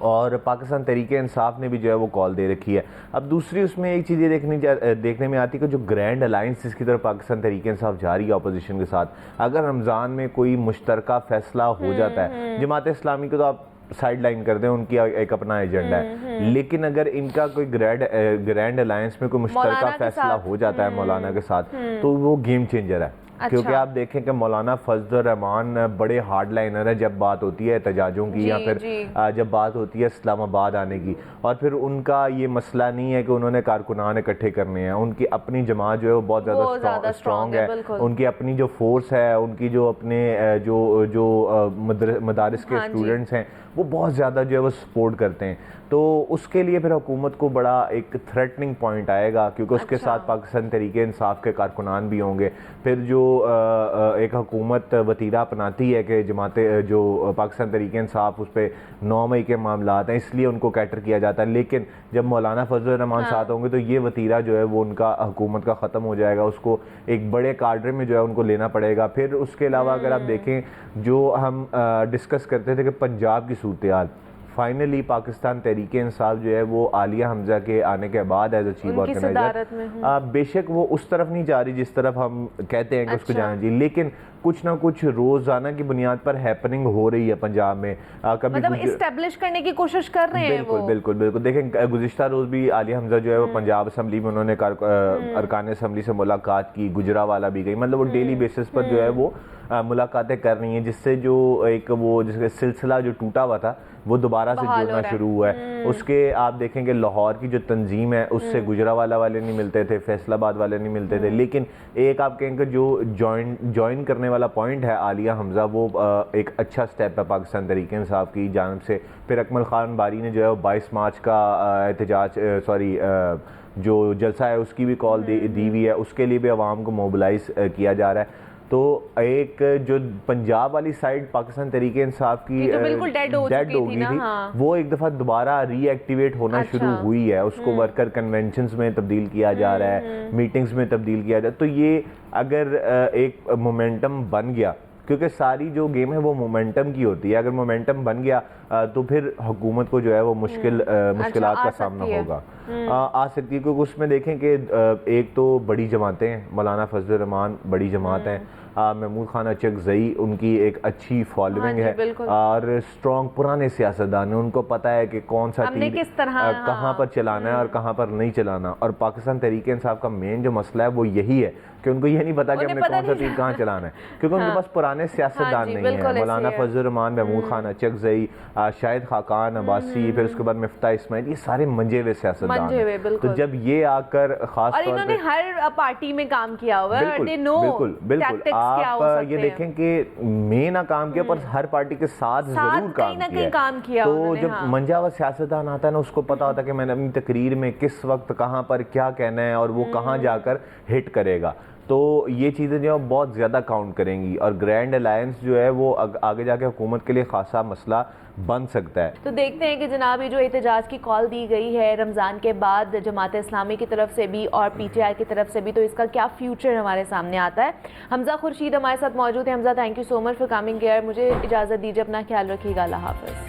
और पाकिस्तान तहरीक इंसाफ ने भी जो है वो कॉल दे रखी है। अब दूसरी उसमें एक चीज़ ये देखने में आती है कि जो ग्रैंड अलायंस जिसकी तरफ पाकिस्तान तहरीक इंसाफ जा रही है अपोजिशन के साथ, अगर रमज़ान में कोई मुश्तरका फैसला हो जाता है, जमात इस्लामी को तो आप साइड लाइन कर दें, उनकी एक अपना एजेंडा है, लेकिन अगर इनका कोई ग्रैंड अलायंस में कोई मुश्तरका फैसला हो जाता है मौलाना के साथ, तो वो गेम चेंजर है। क्योंकि आप देखें कि मौलाना फजल रहमान बड़े हार्ड लाइनर है जब बात होती है एहतजाजों की, या फिर जब बात होती है इस्लामाबाद आने की। और फिर उनका ये मसला नहीं है कि उन्होंने कारकुनान इकट्ठे करने हैं, उनकी अपनी जमात जो है वो बहुत ज़्यादा स्ट्रॉन्ग है, उनकी अपनी जो फोर्स है, उनकी जो अपने जो मदारिस के स्टूडेंट्स हैं वो बहुत ज़्यादा जो है वो सपोर्ट करते हैं। तो उसके लिए फिर हुकूमत को बड़ा एक थ्रेटनिंग पॉइंट आएगा, क्योंकि उसके साथ पाकिस्तान तहरीक इंसाफ के कारकुनान भी होंगे। फिर जो एक हुकूमत वतीरा अपनाती है कि जमाते जो पाकिस्तान तहरीक इंसाफ उस पर 9 मई के मामला हैं, इसलिए उनको कैटर किया जाता है। लेकिन जब मौलाना फजल रहमान साथ होंगे तो ये वतीरा जो है वो उनका हुकूमत का ख़त्म हो जाएगा, उसको एक बड़े काडरे में जो है उनको लेना पड़ेगा। फिर उसके अलावा अगर आप देखें, जो हम डिस्कस करते थे कि पंजाब की सूरत हाल, फाइनली पाकिस्तान तहरीक इंसाफ जो है वो आलिया हमजा के आने के बाद एज अ चीफ ऑर्गेनाइजर बेशक वो उस तरफ नहीं जा रही जिस तरफ हम कहते हैं कि उसको जाना चाहिए, लेकिन कुछ ना कुछ रोजाना की बुनियाद पर हैपनिंग हो रही है पंजाब में। कभी मतलब इस्टेब्लिश करने की कोशिश कर रहे हैं वो। बिल्कुल देखें, गुज़िश्ता रोज भी आलिया हमजा जो है वो पंजाब असम्बली में उन्होंने अरकान असम्बली से मुलाकात की, गुजरावाला भी गई, मतलब वो डेली बेसिस पर जो है वो मुलाकातें कर रही हैं, जिससे जो एक वो जिसका सिलसिला जो टूटा हुआ था वो दोबारा से जुड़ना शुरू हुआ है। उसके आप देखेंगे लाहौर की जो तंजीम है उससे गुजरावाला वाले नहीं मिलते थे, फैसलाबाद वाले नहीं मिलते थे, लेकिन एक आप कहेंगे जो ज्वाइन करने वाला पॉइंट है आलिया हमजा, वो एक अच्छा स्टेप है पाकिस्तान तहरीक इंसाफ की जानिब से। फिर अकमल खान बारी ने जो है 22 मार्च का एहतजाज जो जलसा है उसकी भी कॉल दी हुई है, उसके लिए भी आवाम को मोबिलाइज किया जा रहा है। तो एक जो पंजाब वाली साइड पाकिस्तान तहरीके इंसाफ की तो बिल्कुल डेड हो गई थी, हाँ। वो एक दफ़ा दोबारा रीएक्टिवेट होना शुरू हुई है। उसको वर्कर कन्वेंशंस में तब्दील किया जा रहा है, मीटिंग्स में तब्दील किया जा रहा है। तो ये अगर एक मोमेंटम बन गया, क्योंकि सारी जो गेम है वो मोमेंटम की होती है, अगर मोमेंटम बन गया तो फिर हुकूमत को जो है वो मुश्किलात का सामना होगा, आ सकती है। क्योंकि उसमें देखें कि एक तो बड़ी जमातें हैं, मौलाना फजल रहमान बड़ी जमात हैं, महमूद खान अचकज़ई उनकी एक अच्छी फॉलोइंग है और स्ट्रॉन्ग पुराने सियासतदान हैं, उनको पता है कि कौन सा तीर किस तरह कहाँ पर चलाना है और कहाँ पर नहीं चलाना। और पाकिस्तान तहरीक इंसाफ का मेन जो मसला है वो यही है कि उनको ये नहीं पता कि हमने कौन सा तीर कहाँ चलाना है, क्योंकि उनके पास पुराने सियासतदान नहीं है। मौलाना फजल रहमान, महमूद खान अचकज़ई, शाहिद खाकान अब्बासी, फिर उसके बाद मिफ्ता इस्माइल, ये सारे मंजे हुए सियासतदान हैं। तो जब ये आकर खास और इन्होंने हर पार्टी में काम किया हुआ है, बिल्कुल आप ये देखें कि मेन काम किया पर हर पार्टी के साथ जरूर काम किया। तो जब मंजा हुआ सियासतदान आता है ना, उसको पता होता है कि मैंने अपनी तकरीर में किस वक्त कहाँ पर क्या कहना है और वो कहाँ जाकर हिट करेगा। तो ये चीज़ें जो है बहुत ज़्यादा काउंट करेंगी और ग्रैंड अलायंस जो है वो आगे जाके हुकूमत के लिए खासा मसला बन सकता है। तो देखते हैं कि जनाब ये जो एहतजाज की कॉल दी गई है रमज़ान के बाद जमात इस्लामी की तरफ से भी और PTI की तरफ से भी, तो इसका क्या फ्यूचर हमारे सामने आता है। हमजा खुर्शीद हमारे साथ मौजूद है। Hamza, thank you so much for coming here. मुझे इजाज़त दीजिए, अपना ख्याल रखिएगा, अल्लाह हाफ़िज़।